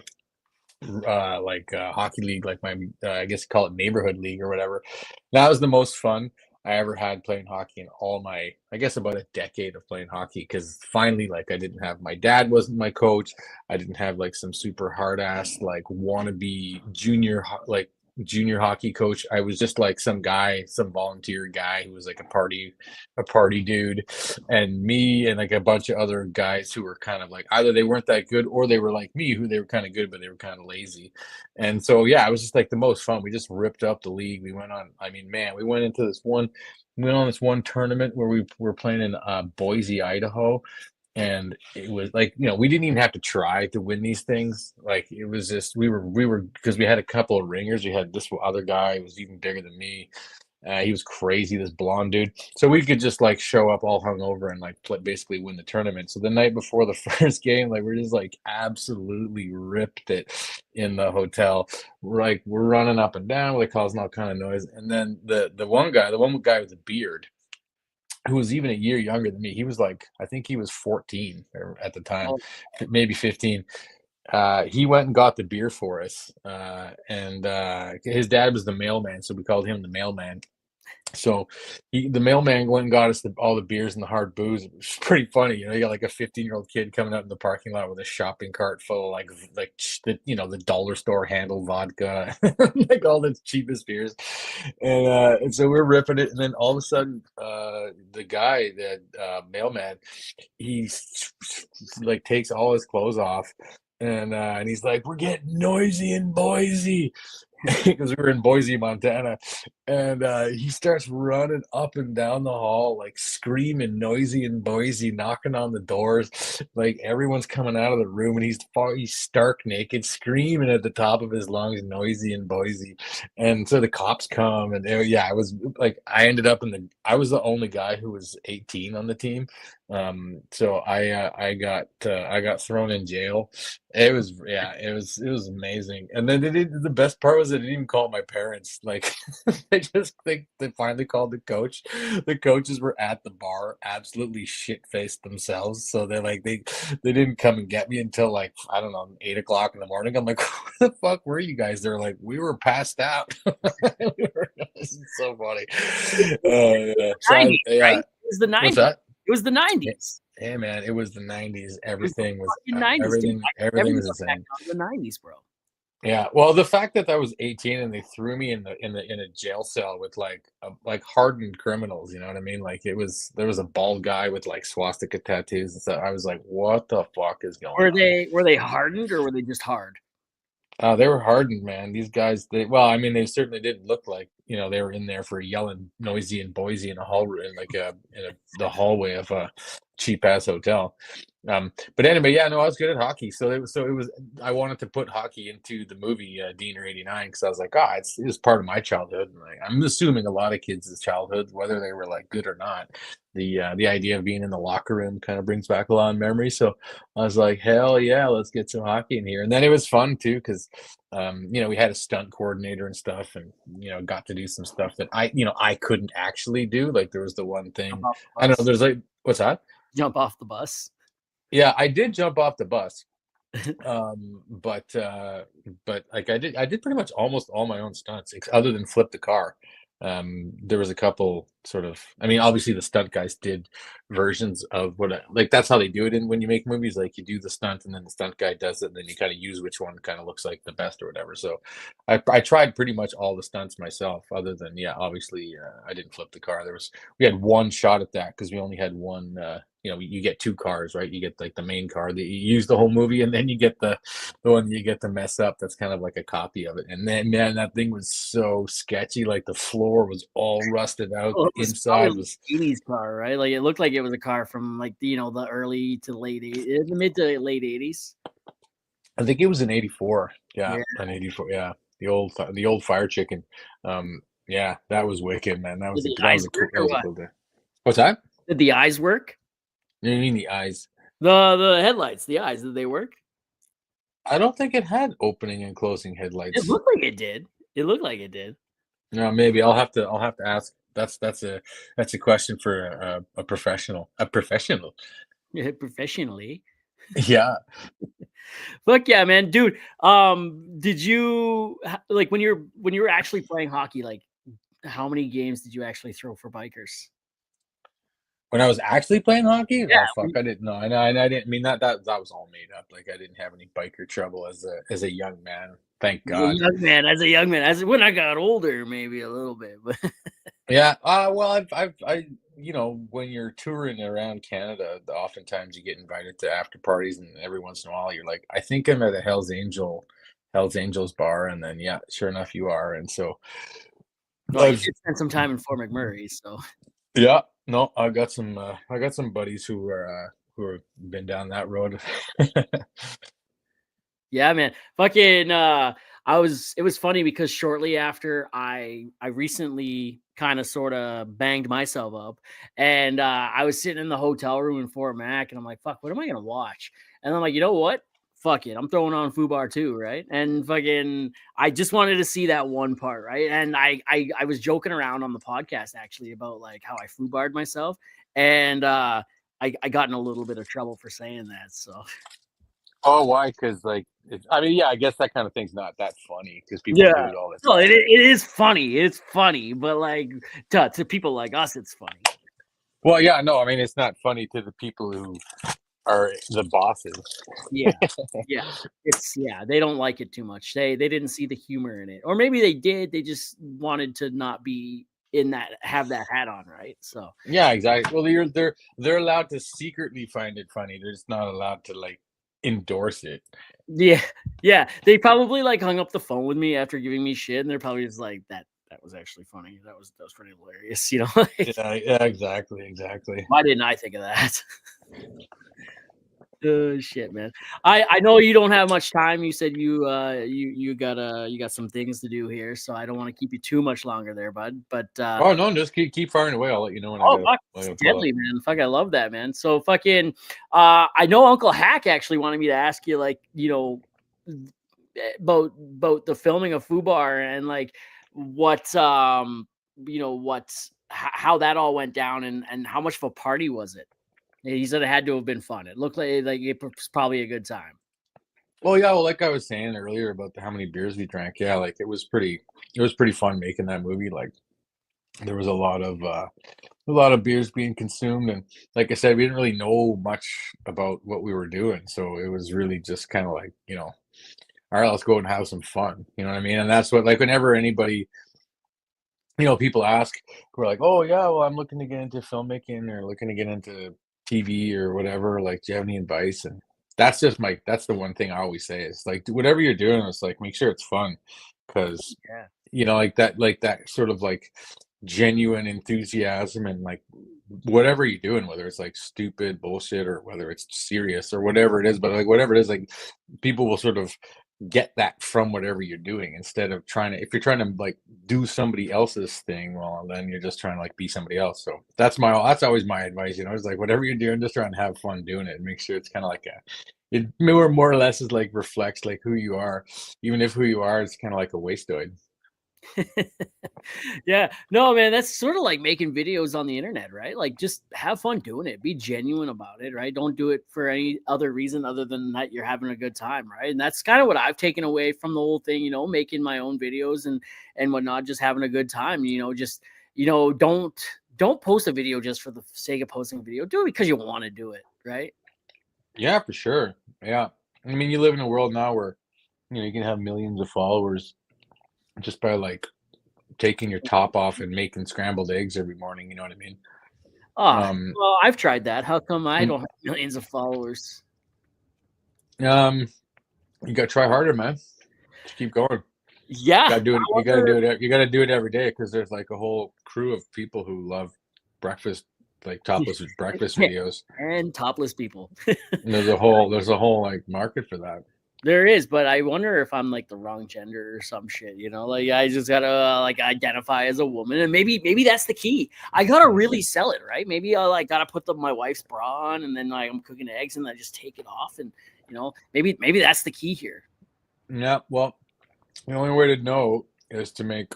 S2: hockey league, like my I guess you call it neighborhood league or whatever. That was the most fun I ever had playing hockey in all my, I guess, about a decade of playing hockey. Because finally, like, I didn't have my dad wasn't my coach. I didn't have like some super hard ass like wannabe junior like junior hockey coach. I was just like some guy, some volunteer guy who was like a party dude, and me and like a bunch of other guys who were kind of like either they weren't that good or they were like me, who they were kind of good but they were kind of lazy. And so yeah, it was just like the most fun. We just ripped up the league. We went on. I mean, man, we went into this one. We went on this one tournament where we were playing in Boise, Idaho, and it was like, we didn't even have to try to win these things. Like it was just we were because we had a couple of ringers. We had this other guy who was even bigger than me. He was crazy, this blonde dude. So we could just like show up all hungover and like basically win the tournament. So the night before the first game, like we're just like absolutely ripped it in the hotel. We're running up and down, we're causing all kind of noise. And then the one guy with the beard, who was even a year younger than me. He was like, I think he was 14 at the time, maybe 15. He went and got the beer for us. And his dad was the mailman, so we called him the mailman. So the mailman went and got us all the beers and the hard booze. It was pretty funny. You got like a 15-year-old kid coming out in the parking lot with a shopping cart full of like the dollar store handle vodka, like all the cheapest beers. And so we're ripping it. And then all of a sudden, the guy, the mailman, he like takes all his clothes off. And he's like, "We're getting noisy in Boise," because we were in Boise, Montana. And he starts running up and down the hall, like screaming, "Noisy in Boise," knocking on the doors. Like everyone's coming out of the room, and he's stark naked, screaming at the top of his lungs, "Noisy in Boise." And so the cops come, and yeah, it was like I was the only guy who was 18 on the team. So I got thrown in jail. It was amazing. And then the best part was they didn't even call my parents. Like they finally called the coach. The coaches were at the bar, absolutely shit faced themselves. So they didn't come and get me until like, I don't know, 8 o'clock in the morning. I'm like, "Where the fuck were you guys?" They're like, "We were passed out." This is so funny. Yeah. So
S1: 90s, right?
S2: yeah.
S1: It was the
S2: What's
S1: 90s.
S2: that?
S1: It was the 90s.
S2: Hey man, it was the 90s.
S1: It was the
S2: Everything was
S1: fucking 90s, dude.
S2: everything
S1: Never
S2: was
S1: look back
S2: insane.
S1: on the 90s, bro.
S2: Yeah. Well, the fact that I was 18 and they threw me in a jail cell with like hardened criminals, you know what I mean? Like there was a bald guy with like swastika tattoos and stuff. I was like, what the fuck is going
S1: Were
S2: on?
S1: they hardened or were they just hard?
S2: They were hardened, man. These guys, well, I mean, they certainly didn't look like, they were in there for yelling noisy and Boise in a the hallway of a cheap ass hotel. But anyway, yeah, no, I was good at hockey. I wanted to put hockey into the movie Diener '89 because I was like, it was part of my childhood. And like, I'm assuming a lot of kids' childhood, whether they were like good or not, the idea of being in the locker room kind of brings back a lot of memories. So I was like, hell yeah, let's get some hockey in here. And then it was fun too because we had a stunt coordinator and stuff, and got to do some stuff that I couldn't actually do. Like there was the one
S1: Jump
S2: thing
S1: off the
S2: I don't know.
S1: bus.
S2: There's like, what's that?
S1: Jump off the bus.
S2: Yeah, I did jump off the bus. But like I did pretty much almost all my own stunts other than flip the car. There was a couple sort of, I mean, obviously the stunt guys did versions of like that's how they do it when you make movies. Like you do the stunt and then the stunt guy does it, and then you kind of use which one kind of looks like the best or whatever. So I tried pretty much all the stunts myself, other than, yeah, obviously I didn't flip the car. We had one shot at that because we only had one. You get two cars, right? You get like the main car that you use the whole movie, and then you get the one you get to mess up. That's kind of like a copy of it. And then, man, that thing was so sketchy. Like the floor was all rusted out.
S1: Oh, it
S2: The
S1: was probably
S2: inside
S1: like
S2: was,
S1: an 80s car, right? Like it looked like it was a car from like the early to late 80s, the mid to late 80s.
S2: I think it was an '84. Yeah,
S1: Yeah.
S2: an '84. Yeah, the old fire chicken. Yeah, that was wicked, man. That
S1: Did
S2: was a
S1: the
S2: that was
S1: eyes
S2: a cool
S1: work
S2: that
S1: or
S2: was a
S1: what?
S2: cool day. What's that?
S1: Did the eyes work?
S2: You mean the eyes?
S1: The headlights, the eyes, did they work?
S2: I don't think it had opening and closing
S1: It
S2: headlights.
S1: looked like it did. It looked like it did.
S2: No, maybe I'll have to ask. That's a question for a professional. A professional.
S1: Professionally.
S2: Yeah.
S1: Fuck yeah, man, dude. Did you like when you were actually playing hockey? Like, how many games did you actually throw for bikers?
S2: When I was actually playing hockey?
S1: Yeah,
S2: Oh fuck, I didn't know. I didn't mean that was all made up. Like I didn't have any biker trouble as a young man. Thank God.
S1: as a young man, as when I got older, maybe a little bit, but
S2: Yeah. Well, I when you're touring around Canada, oftentimes you get invited to after parties, and every once in a while you're like, I think I'm at a Hell's Angels bar, and then yeah, sure enough you are, and so
S1: well, you
S2: I've
S1: did spend some time in Fort McMurray, so
S2: yeah, no, I got some buddies who have been down that road.
S1: yeah, man. Fucking it was funny because shortly after I recently kind of sort of banged myself up, and I was sitting in the hotel room in Fort Mac, and I'm like, fuck, what am I gonna watch? And I'm like, you know what? Fuck it. I'm throwing on Fubar too, right? And fucking I just wanted to see that one part, right? And I was joking around on the podcast actually about like how I Fubarred myself. And I got in a little bit of trouble for saying that. So
S2: Oh, why? Because like, I mean, yeah, I guess that kind of thing's not that funny because people
S1: yeah.
S2: do it all the
S1: No,
S2: time.
S1: it is funny. It's funny, but like to people like us, it's funny.
S2: Well, yeah, no, I mean, it's not funny to the people who are the bosses.
S1: Yeah. Yeah. They don't like it too much. They didn't see the humor in it. Or maybe they did. They just wanted to not be in that have that hat on, right? So
S2: Yeah, exactly. Well, they're allowed to secretly find it funny. They're just not allowed to like endorse it.
S1: yeah, yeah. They probably like hung up the phone with me after giving me shit, and they're probably just like that was actually funny. That was pretty hilarious, you know. Like,
S2: Yeah, yeah, exactly.
S1: why didn't I think of that? Oh shit, man. I know you don't have much time. You said you got some things to do here, so I don't want to keep you too much longer there, bud. But
S2: Oh no, just keep firing away. I'll let you know when
S1: oh fuck,
S2: I
S1: it's
S2: gotta pull up.
S1: deadly, man. Fuck, I love that, man. So fucking I know Uncle Hack actually wanted me to ask you like, about the filming of Fubar and like what how that all went down and how much of a party was it? He said it had to have been fun. It looked like it was probably a good time.
S2: Well, yeah, well, like I was saying earlier about how many beers we drank. Yeah, like it was pretty fun making that movie. Like there was a lot of beers being consumed, and like I said, we didn't really know much about what we were doing, so it was really just kind of like all right, let's go and have some fun. You know what I mean? And that's what, like, whenever anybody, people ask, we're like, oh yeah, well, I'm looking to get into filmmaking or looking to get into TV or whatever. Like, do you have any advice? And that's the one thing I always say is like, whatever you're doing, it's like make sure it's fun, because
S1: Yeah.
S2: like that sort of like genuine enthusiasm and like whatever you're doing, whether it's like stupid bullshit or whether it's serious or whatever it is, but like whatever it is, like people will sort of get that from whatever you're doing, instead of trying to, if you're trying to like do somebody else's thing, well then you're just trying to like be somebody else. So that's always my advice. It's like whatever you're doing, just try and have fun doing it and make sure it's kind of like it more or less is like reflects like who you are, even if who you are is kind of like a wasteoid.
S1: Yeah. No, man, that's sort of like making videos on the internet, right? Like just have fun doing it. Be genuine about it, right? Don't do it for any other reason other than that you're having a good time, right? And that's kind of what I've taken away from the whole thing, making my own videos and whatnot, just having a good time, just don't post a video just for the sake of posting a video. Do it because you want to do it, right?
S2: Yeah, for sure. Yeah, I mean, you live in a world now where you can have millions of followers just by like taking your top off and making scrambled eggs every morning. You know what I mean?
S1: Ah,
S2: Um,
S1: well, I've tried that. How come I
S2: and,
S1: don't have millions of followers?
S2: um, you gotta try harder, man. Just keep going.
S1: Yeah,
S2: Gotta do it.
S1: I
S2: You gotta
S1: wonder.
S2: do it. You gotta do it every day, because there's like a whole crew of people who love breakfast, like topless breakfast
S1: Yeah,
S2: videos.
S1: and topless people.
S2: And there's a whole like market for that.
S1: There is, but I wonder if I'm like the wrong gender or some shit, Like I just gotta like identify as a woman, and maybe that's the key. I gotta really sell it, right? Maybe I like gotta put my wife's bra on, and then like I'm cooking eggs, and I just take it off, and maybe that's the key here.
S2: Yeah. Well, the only way to know is to make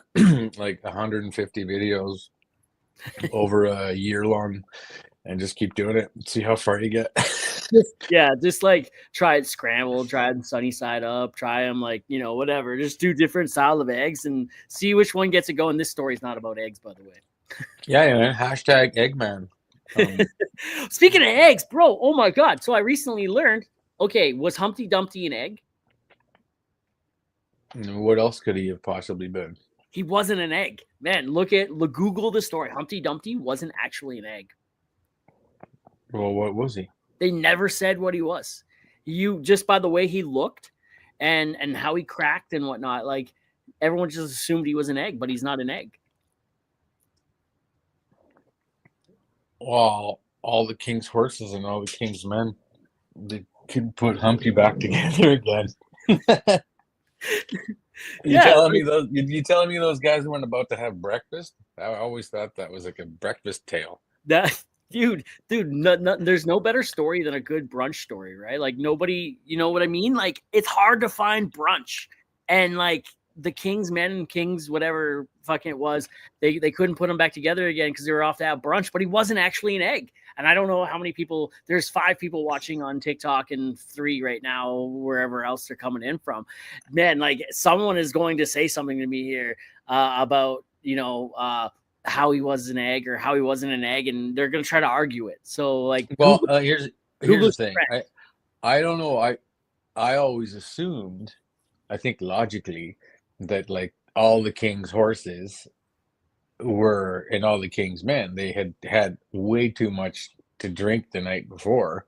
S2: like 150 videos over a year long and just keep doing it. See how far you get.
S1: Just like try it scrambled, try it sunny side up, try them like whatever. Just do different style of eggs and see which one gets it going. This story's not about eggs, by the way.
S2: Yeah, man. Hashtag Eggman.
S1: Speaking of eggs, bro, oh my God. So I recently learned, okay, was Humpty Dumpty an egg?
S2: What else could he have possibly been?
S1: He wasn't an egg. Man, Google the story. Humpty Dumpty wasn't actually an egg.
S2: Well, what was he?
S1: They never said what he was. You just by the way he looked and how he cracked and whatnot, like everyone just assumed he was an egg, but he's not an egg.
S2: Well, all the king's horses and all the king's men, they could put Humpty back together again. You telling me those guys weren't about to have breakfast? I always thought that was like a breakfast tale.
S1: That dude, there's no better story than a good brunch story, right? Like nobody, you know what I mean? Like it's hard to find brunch, and like the King's men and Kings, whatever fucking it was, they couldn't put him back together again because they were off to have brunch. But he wasn't actually an egg. And I don't know how many people. There's 5 people watching on TikTok and 3 right now, wherever else they're coming in from. Man, like someone is going to say something to me here about how he was an egg or how he wasn't an egg, and they're going to try to argue it. So like,
S2: well, here's the thing. I don't know. I always assumed, I think logically, that like all the king's horses were and all the king's men, they had way too much to drink the night before.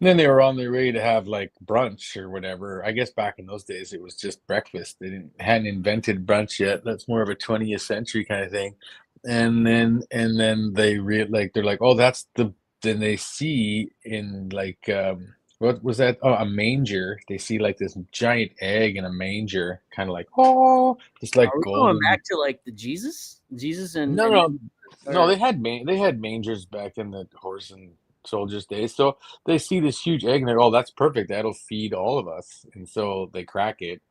S2: And then they were on their way to have like brunch or whatever. I guess back in those days it was just breakfast. They hadn't invented brunch yet. That's more of a 20th century kind of thing. And then they're like, oh, then they see in like what was that? Oh, a manger. They see like this giant egg in a manger, kind of like, oh, just like
S1: are we
S2: golden.
S1: going back to like the Jesus and
S2: No. They had mangers back in the horse and soldiers' days. So they see this huge egg and they're, oh, that's perfect. That'll feed all of us. And so they crack it,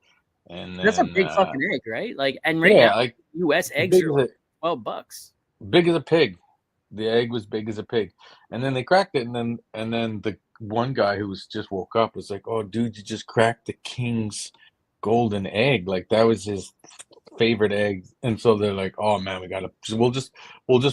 S2: and then
S1: that's a big fucking egg, right? Like, and right now,
S2: like
S1: U.S. eggs are like $12.
S2: Big as a pig. The egg was big as a pig, and then they cracked it, and then the one guy who was just woke up was like, "Oh, dude, you just cracked the king's golden egg! Like that was his favorite egg." And so they're like, "Oh man, we'll just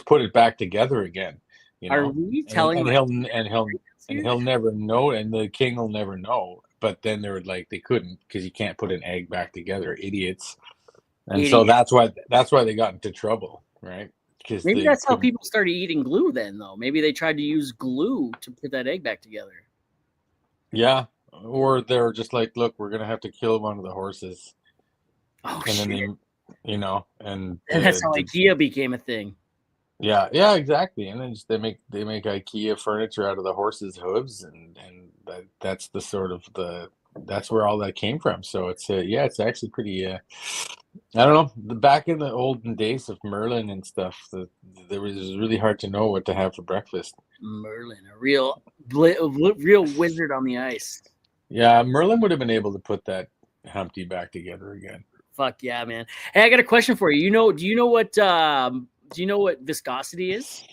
S2: put it back together again." You know?
S1: Are we telling?
S2: And he'll never know, and the king will never know. But then they were like, they couldn't because you can't put an egg back together, idiots. And so that's why they got into trouble, right?
S1: Maybe that's how people started eating glue then, though. Maybe they tried to use glue to put that egg back together.
S2: Yeah. Or they're just like, look, we're going to have to kill one of the horses.
S1: Oh,
S2: and
S1: shit.
S2: Then
S1: and that's how IKEA became a thing.
S2: Yeah, exactly. And then they make IKEA furniture out of the horse's hooves, and that's the sort of that's where all that came from. So it's actually pretty I don't know. Back in the olden days of Merlin and stuff, it was really hard to know what to have for breakfast.
S1: Merlin, a real wizard on the ice.
S2: Yeah, Merlin would have been able to put that Humpty back together again.
S1: Fuck yeah, man. Hey, I got a question for you. Do you know what viscosity is?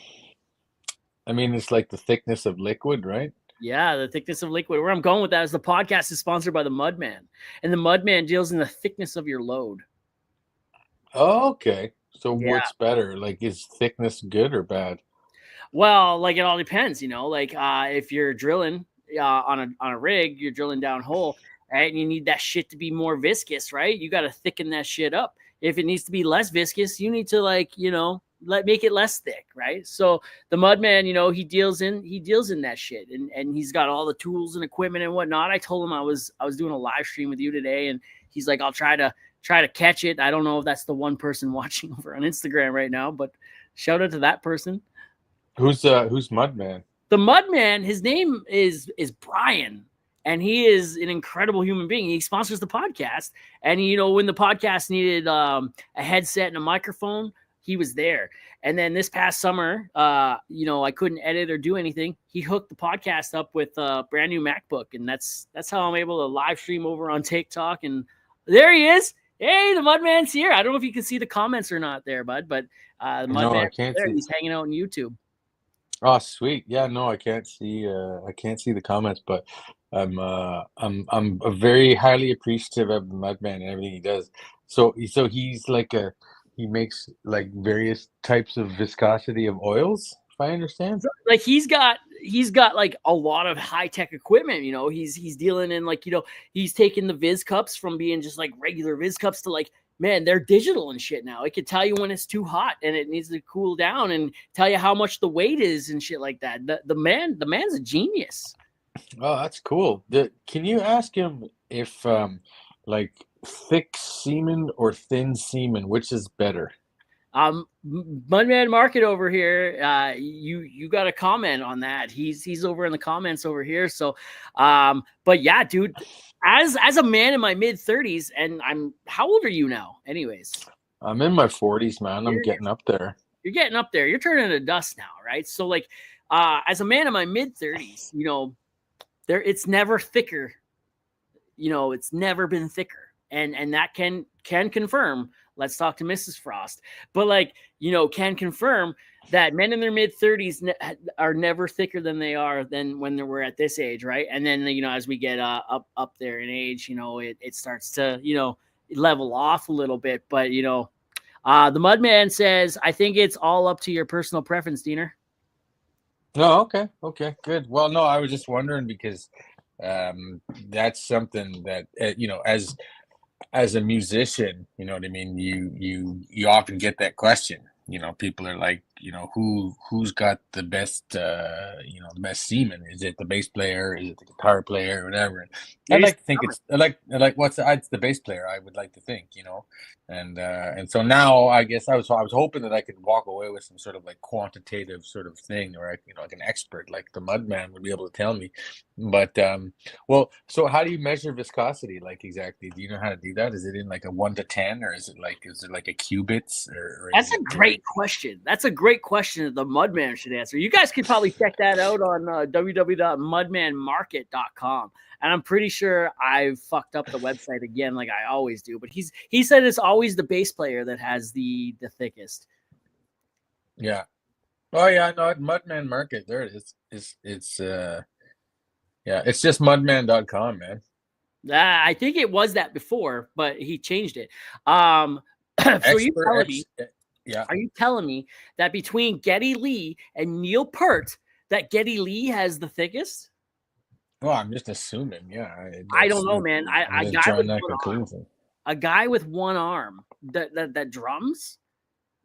S2: I mean, it's like the thickness of liquid, right?
S1: Yeah, the thickness of liquid. Where I'm going with that is the podcast is sponsored by the Mudman, and the Mudman deals in the thickness of your load.
S2: Oh, okay. So what's better? Like, is thickness good or bad?
S1: Well, like it all depends, like if you're drilling on a rig, you're drilling down hole, right? And you need that shit to be more viscous, right? You got to thicken that shit up. If it needs to be less viscous, you need to make it less thick, right? So the Mudman, he deals in that shit, and he's got all the tools and equipment and whatnot. I told him I was doing a live stream with you today, and he's like, I'll try to catch it. I don't know if that's the one person watching over on Instagram right now, but shout out to that person.
S2: Who's Mudman?
S1: The Mudman, his name is Brian, and he is an incredible human being. He sponsors the podcast, and when the podcast needed a headset and a microphone, he was there. And then this past summer, I couldn't edit or do anything. He hooked the podcast up with a brand new MacBook, and that's how I'm able to live stream over on TikTok. And there he is. Hey, the Mudman's here. I don't know if you can see the comments or not there, bud, but the Mudman, he's hanging out on YouTube.
S2: Oh, sweet. Yeah, no, I can't see the comments, but I'm very highly appreciative of the Mudman and everything he does. So he's like he makes like various types of viscosity of oils I understand.
S1: Like he's got like a lot of high tech equipment. You know, he's dealing in like, you know, he's taking the Viz cups from being just like regular Viz cups to like, man, they're digital and shit now. It could tell you when it's too hot and it needs to cool down and tell you how much the weight is and shit like that. The man's a genius.
S2: Oh, that's cool. Can you ask him if like thick semen or thin semen, which is better?
S1: Mudman Market over here. You got a comment on that? He's over in the comments over here. So, but yeah, dude, as a man in my mid-30s, and how old are you now? Anyways,
S2: I'm in my 40s, man. I'm getting up there.
S1: You're getting up there. You're turning to dust now, right? So, like, as a man in my mid-30s, you know, it's never thicker. You know, it's never been thicker, and that can confirm. Let's talk to Mrs. Frost. But like, you know, can confirm that men in their mid-30s are never thicker than they are than when they were at this age, right? And then, you know, as we get up there in age, you know, it starts to, you know, level off a little bit. But, you know, the Mudman says, I think it's all up to your personal preference, Diener.
S2: Oh, okay. Okay, good. Well, no, I was just wondering because that's something that, you know, as a musician, you know what I mean? You often get that question. You know, people are like, you know, who's got the best, you know, the best semen? Is it the bass player? Is it the guitar player? Or whatever. And I'd like to think it's it's the bass player. I would like to think, you know, and so now I guess I was hoping that I could walk away with some sort of like quantitative sort of thing, or you know, like an expert, like the Mudman would be able to tell me. But well, so how do you measure viscosity? Like exactly? Do you know how to do that? Is it in like a 1 to 10, or is it like a qubits? Or
S1: That's a great question. That's a great question that the Mudman should answer. You guys could probably check that out on www.mudmanmarket.com. And I'm pretty sure I've fucked up the website again, like I always do. But he said it's always the bass player that has the thickest.
S2: Yeah. Oh yeah, no, Mudman Market. There it is. It's yeah, it's just mudman.com, man.
S1: I think it was that before, but he changed it. So are you telling me that between Geddy Lee and Neil Peart, that Geddy Lee has the thickest?
S2: Well, I'm just assuming. Yeah,
S1: I don't know, man. A guy with one arm that drums,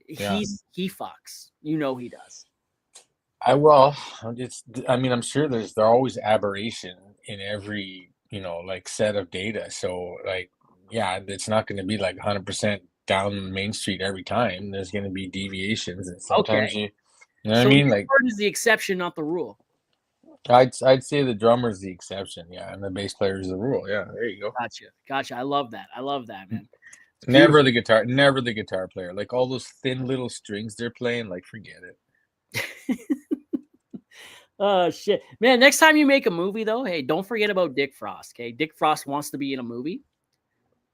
S1: he fucks. You know he does.
S2: I mean, I'm sure there's always aberration in every, you know, like set of data. So like, yeah, it's not going to be like 100% down Main Street every time. There's going to be deviations, and sometimes you know what I mean? Like,
S1: is the exception, not the rule.
S2: I'd say the drummer's the exception, yeah, and the bass player is the rule. Yeah, there you go.
S1: Gotcha. I love that, man.
S2: Never the guitar player. Like all those thin little strings they're playing, like forget it.
S1: Oh shit, man! Next time you make a movie, though, hey, don't forget about Dick Frost. Okay, Dick Frost wants to be in a movie.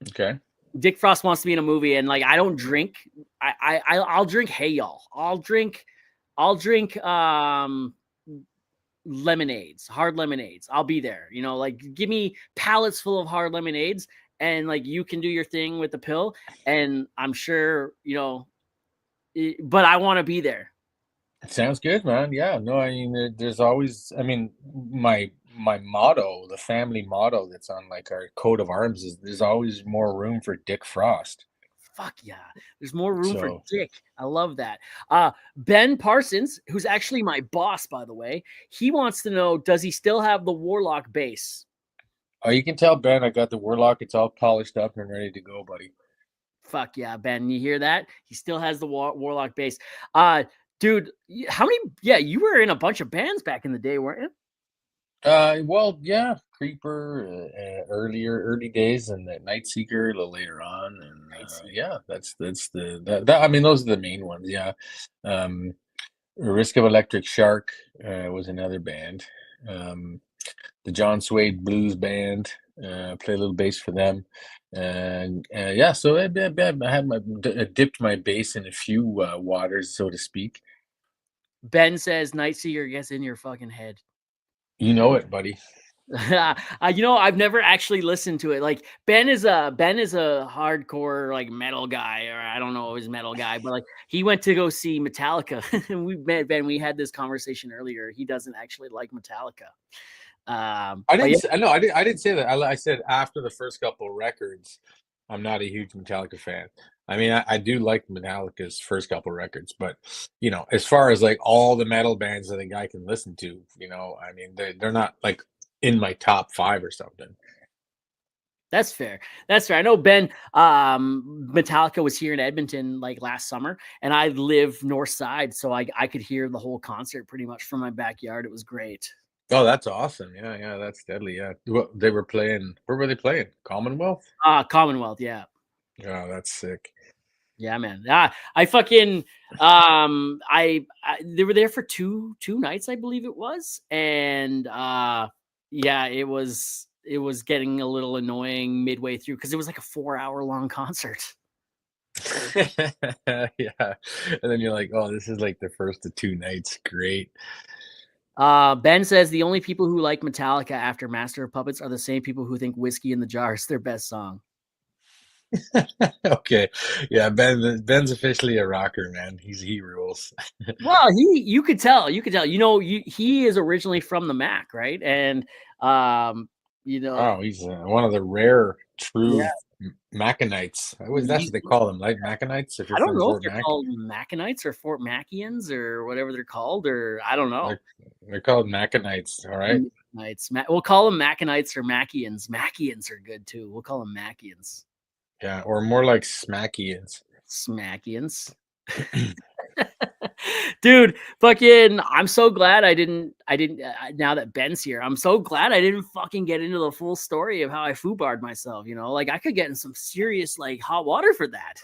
S2: Okay.
S1: Dick Frost wants to be in a movie, and like I don't drink. I'll drink. Hey y'all, I'll drink lemonades, hard lemonades. I'll be there. You know, like give me pallets full of hard lemonades, and like you can do your thing with the pill, and I'm sure, you know, but I want to be there.
S2: Sounds good, man. Yeah, no, I mean, there's always, I mean, my motto, the family motto that's on like our coat of arms is there's always more room for Dick Frost.
S1: Fuck yeah. There's more room for Dick. I love that. Ben Parsons, who's actually my boss, by the way, he wants to know, does he still have the Warlock bass?
S2: Oh, you can tell Ben I got the Warlock. It's all polished up and ready to go, buddy.
S1: Fuck yeah, Ben. You hear that? He still has the Warlock bass. Dude, how many? Yeah, you were in a bunch of bands back in the day, weren't you?
S2: Well, yeah, Creeper, early days, and the Night Seeker a little later on, and yeah, that's I mean, those are the main ones. Yeah, Risk of Electric Shark was another band. The John Suede Blues Band, play a little bass for them, and yeah, so I dipped my bass in a few waters, so to speak.
S1: Ben says Night Seeker gets in your fucking head.
S2: You know it, buddy.
S1: I've never actually listened to it. Like Ben is a hardcore like metal guy, or I don't know, his metal guy, but like he went to go see Metallica, and we met Ben. We had this conversation earlier. He doesn't actually like Metallica.
S2: I
S1: But
S2: didn't.
S1: yeah,
S2: No, I didn't say that. I said after the first couple of records, I'm not a huge Metallica fan. I mean, I do like Metallica's first couple of records, but as far as like all the metal bands that a guy can listen to, I mean, they're not like in my top 5 or something.
S1: that's fair. That's fair. I know Ben. Metallica was here in Edmonton like last summer, and I live north side, so I could hear the whole concert pretty much from my backyard. It was great.
S2: Oh, that's awesome. Yeah, that's deadly. Yeah. They were playing, where were they playing? Commonwealth?
S1: Commonwealth, yeah.
S2: Oh, that's sick.
S1: Yeah, man. I fucking they were there for two nights, I believe it was. And yeah, it was getting a little annoying midway through because it was like a 4-hour long concert.
S2: Yeah. And then you're like, oh, this is like the first of 2 nights. Great.
S1: Ben says the only people who like Metallica after Master of Puppets are the same people who think Whiskey in the Jar is their best song.
S2: Okay. Yeah, Ben's officially a rocker, man. He rules.
S1: Well, you could tell. He is originally from the Mac, right? And um, you know,
S2: Oh, he's one of the rare
S1: yeah,
S2: true Macanites. That's
S1: he's
S2: what they call them, like Macanites, if you're
S1: I don't
S2: from
S1: know if
S2: Fort
S1: they're
S2: Mac.
S1: called Macanites or Fort Macians or whatever they're called, or I don't know.
S2: They're called Macanites, all right?
S1: We'll call them Macanites or Macians. Macians are good too. We'll call them Macians.
S2: Yeah, or more like Smackians.
S1: Smackians. Dude, fucking, I'm so glad now that Ben's here, I'm so glad I didn't fucking get into the full story of how I foobarred myself, like I could get in some serious like hot water for that.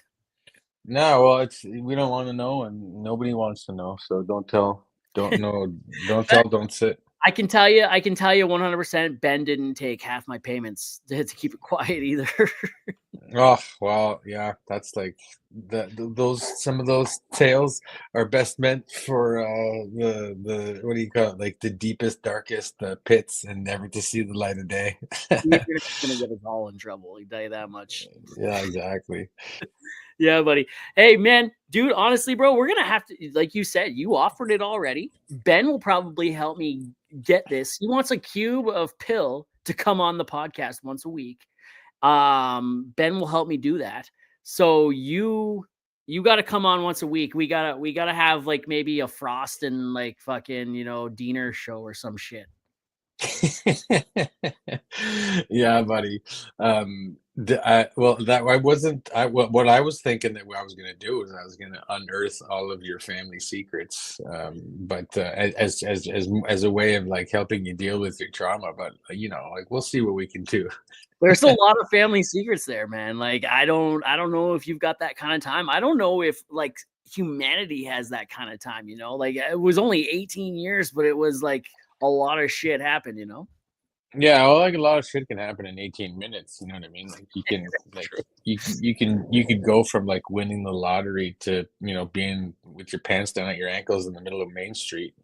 S2: No, well, we don't want to know, and nobody wants to know. So don't tell, don't know, don't tell, don't sit.
S1: I can tell you 100% Ben didn't take half my payments to keep it quiet either.
S2: Oh, well, yeah, that's like those some of those tales are best meant for the what do you call it? Like the deepest, darkest pits, and never to see the light of day.
S1: You're gonna get us all in trouble, I tell you that much.
S2: Yeah, exactly.
S1: Yeah, buddy. Hey, man, dude, honestly, bro, we're gonna have to, like you said, you offered it already. Ben will probably help me get this. He wants a cube of pill to come on the podcast once a week. Ben will help me do that. So you got to come on once a week. We gotta have like maybe a Frost and like fucking Diener show or some shit.
S2: Yeah, buddy. That I wasn't. What I was thinking that what I was going to do is I was going to unearth all of your family secrets, but as a way of like helping you deal with your trauma. But like we'll see what we can do.
S1: There's a lot of family secrets there, man. Like I don't know if you've got that kind of time. I don't know if like humanity has that kind of time, Like it was only 18 years, but it was like a lot of shit happened,
S2: Yeah, well, like a lot of shit can happen in 18 minutes. You know what I mean? Like you can, like you could go from like winning the lottery to being with your pants down at your ankles in the middle of Main Street.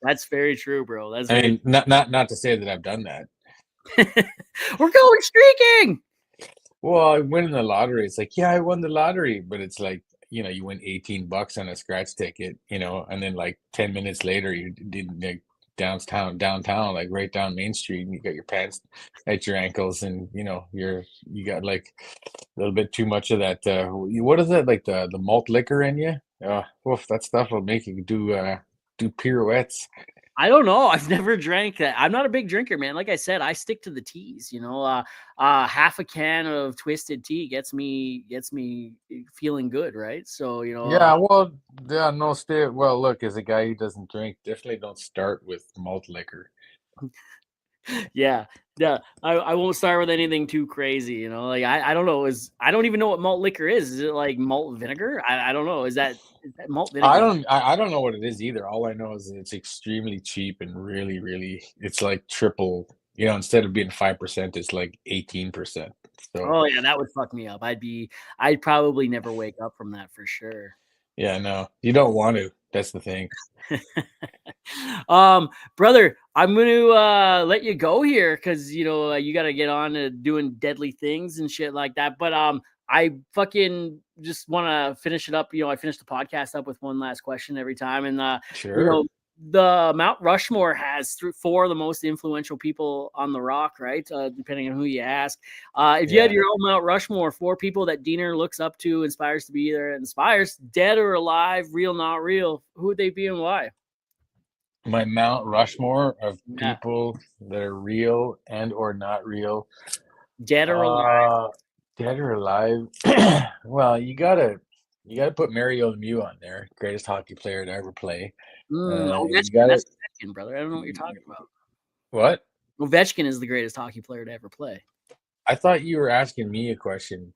S1: That's very true, bro. That's
S2: I
S1: very
S2: mean, not to say that I've done that.
S1: We're going streaking.
S2: Well, winning the lottery, it's like, yeah, I won the lottery, but it's like, you win $18 on a scratch ticket, and then like 10 minutes later, you did like downtown, like right down Main Street, and you got your pants at your ankles, and you got like a little bit too much of that. What is it, like the malt liquor in you? Oof, that stuff will make you do pirouettes.
S1: I don't know. I've never drank that. I'm not a big drinker, man. Like I said, I stick to the teas. Half a can of twisted tea gets me feeling good, right? So
S2: Yeah, well, yeah, no, stay. Well, look, as a guy who doesn't drink, definitely don't start with malt liquor.
S1: yeah, yeah. I won't start with anything too crazy. Like I don't know. I don't even know what malt liquor is. Is it like malt vinegar? I don't know. Is that malt vinegar?
S2: I don't know what it is either. All I know is that it's extremely cheap and really, really, it's like triple. Instead of being 5%, it's like 18%. So
S1: Oh yeah, that would fuck me up. I'd probably never wake up from that for sure.
S2: yeah, no, you don't want to. That's the thing.
S1: Brother, I'm going to let you go here because, you got to get on to doing deadly things and shit like that. But I fucking just want to finish it up. I finish the podcast up with one last question every time. And,
S2: Sure.
S1: The Mount Rushmore has four of the most influential people on the rock, right? Depending on who you ask. If you had your own Mount Rushmore, four people that Diener looks up to, inspires to be there, inspires, dead or alive, real, not real, who would they be and why?
S2: My Mount Rushmore of
S1: Yeah.
S2: people that are real and or not real.
S1: Dead or alive.
S2: Dead or alive. Well, you gotta put Mario Lemieux on there, greatest hockey player to ever play. You
S1: Ovechkin.
S2: gotta
S1: That's Ovechkin, brother. I don't know what you're talking about.
S2: what?
S1: Ovechkin is the greatest hockey player to ever play.
S2: I thought you were asking me a question.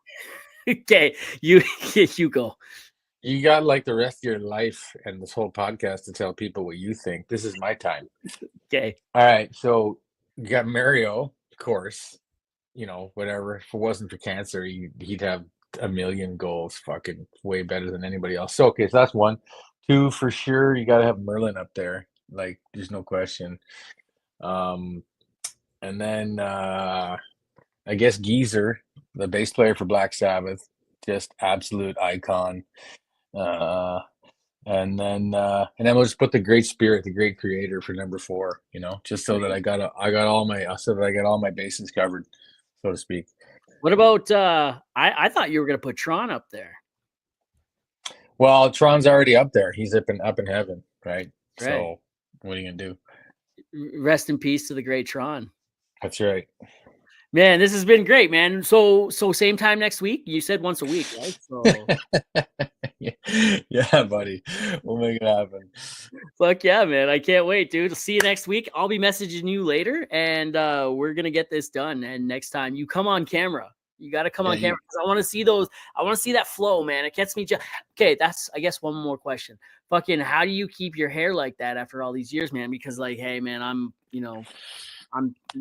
S1: Okay, you go.
S2: You got like the rest of your life and this whole podcast to tell people what you think. This is my time.
S1: Okay.
S2: All right, so you got Mario, of course. Whatever. If it wasn't for cancer, he'd have a million goals, fucking way better than anybody else. So okay, so that's one. Two for sure. You got to have Merlin up there. Like, there's no question. And then I guess Geezer, the bass player for Black Sabbath, just absolute icon. And then we'll just put the Great Spirit, the Great Creator, for number 4. Just so that I got all my bases covered, so to speak.
S1: What about I thought you were gonna put Tron up there.
S2: Well, Tron's already up there. He's up in heaven, right?
S1: Right.
S2: So what are you gonna do?
S1: Rest in peace to the great Tron.
S2: That's right.
S1: Man, this has been great, man. So same time next week? You said once a week, right? So
S2: yeah, buddy. We'll make it happen.
S1: Fuck yeah, man. I can't wait, dude. See you next week. I'll be messaging you later, and we're gonna get this done. And next time you come on camera. You got to come on camera because I want to see those. I want to see that flow, man. It gets me. Okay, that's, I guess, one more question. Fucking, how do you keep your hair like that after all these years, man? Because, like, hey, man, I'm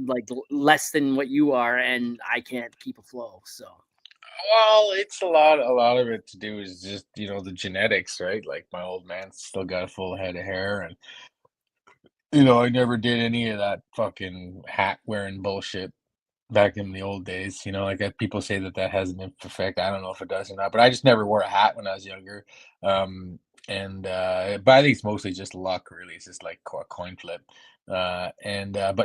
S1: like less than what you are, and I can't keep a flow. So,
S2: well, it's a lot of it to do is just the genetics, right? Like, my old man's still got a full head of hair, and I never did any of that fucking hat wearing bullshit back in the old days. Like, people say that has an effect. I don't know if it does or not, but I just never wore a hat when I was younger. But I think it's mostly just luck, really. It's just like a coin flip. But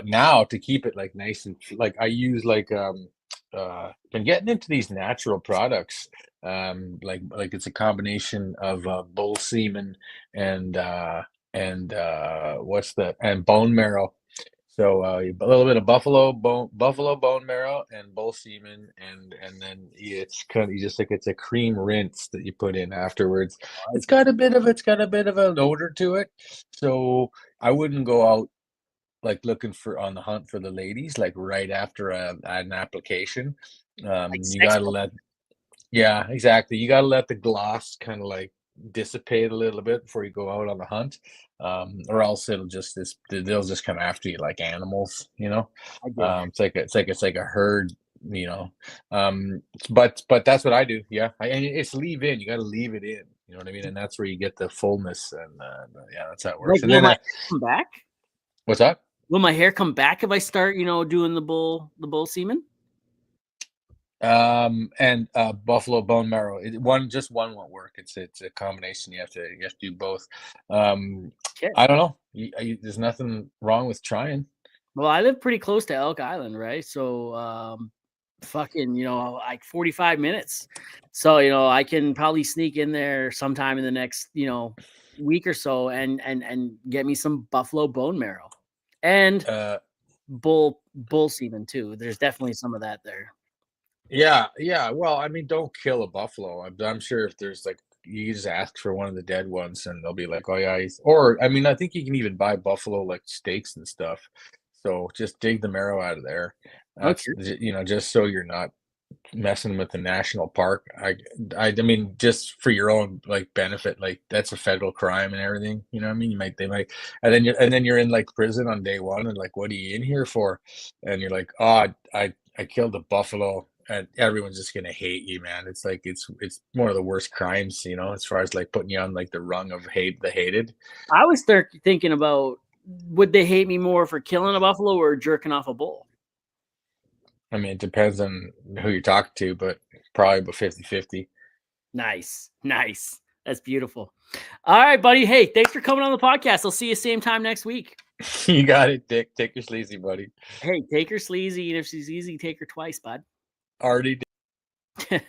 S2: now, to keep it like nice and like, I use like been getting into these natural products. Like it's a combination of bull semen and bone marrow. So a little bit of buffalo bone marrow and bull semen, and then it's it's a cream rinse that you put in afterwards. It's got a bit of an odor to it, so I wouldn't go out like looking on the hunt for the ladies like right after an application. You gotta yeah, exactly. You gotta let the gloss kind of like dissipate a little bit before you go out on the hunt, or else they'll just come after you like animals. It's like a herd. But that's what I do. Yeah, and it's leave in. You got to leave it in. You know what I mean? And that's where you get the fullness. And yeah, that's how it works.
S1: Like,
S2: And
S1: will
S2: then
S1: my hair come back?
S2: What's that?
S1: Will my hair come back if I start, doing the bull semen?
S2: And buffalo bone marrow. Just one won't work. It's a combination. You have to do both. I don't know. There's nothing wrong with trying.
S1: Well, I live pretty close to Elk Island, right? So, fucking, like 45 minutes. So, I can probably sneak in there sometime in the next, week or so and get me some buffalo bone marrow and bull semen too. There's definitely some of that there.
S2: Yeah. Well, I mean, don't kill a buffalo. I'm sure if there's like, you just ask for one of the dead ones and they'll be like, oh yeah. Or I mean, I think you can even buy buffalo like steaks and stuff. So just dig the marrow out of there. That's just so you're not messing with the national park. I mean, just for your own like benefit, like that's a federal crime and everything. You know what I mean? They might, and then you're in like prison on day one, and like, what are you in here for? And you're like, oh, I killed a buffalo. And everyone's just gonna hate you, man. It's like it's one of the worst crimes, as far as like putting you on like the rung of the hated.
S1: I was thinking about would they hate me more for killing a buffalo or jerking off a bull?
S2: I mean, it depends on who you're talking to, but probably about 50-50.
S1: Nice. Nice. That's beautiful. All right, buddy. Hey, thanks for coming on the podcast. I'll see you same time next week.
S2: You got it, Dick. Take your sleazy, buddy.
S1: Hey, take her sleazy, and if she's easy, take her twice, bud.
S2: Already did.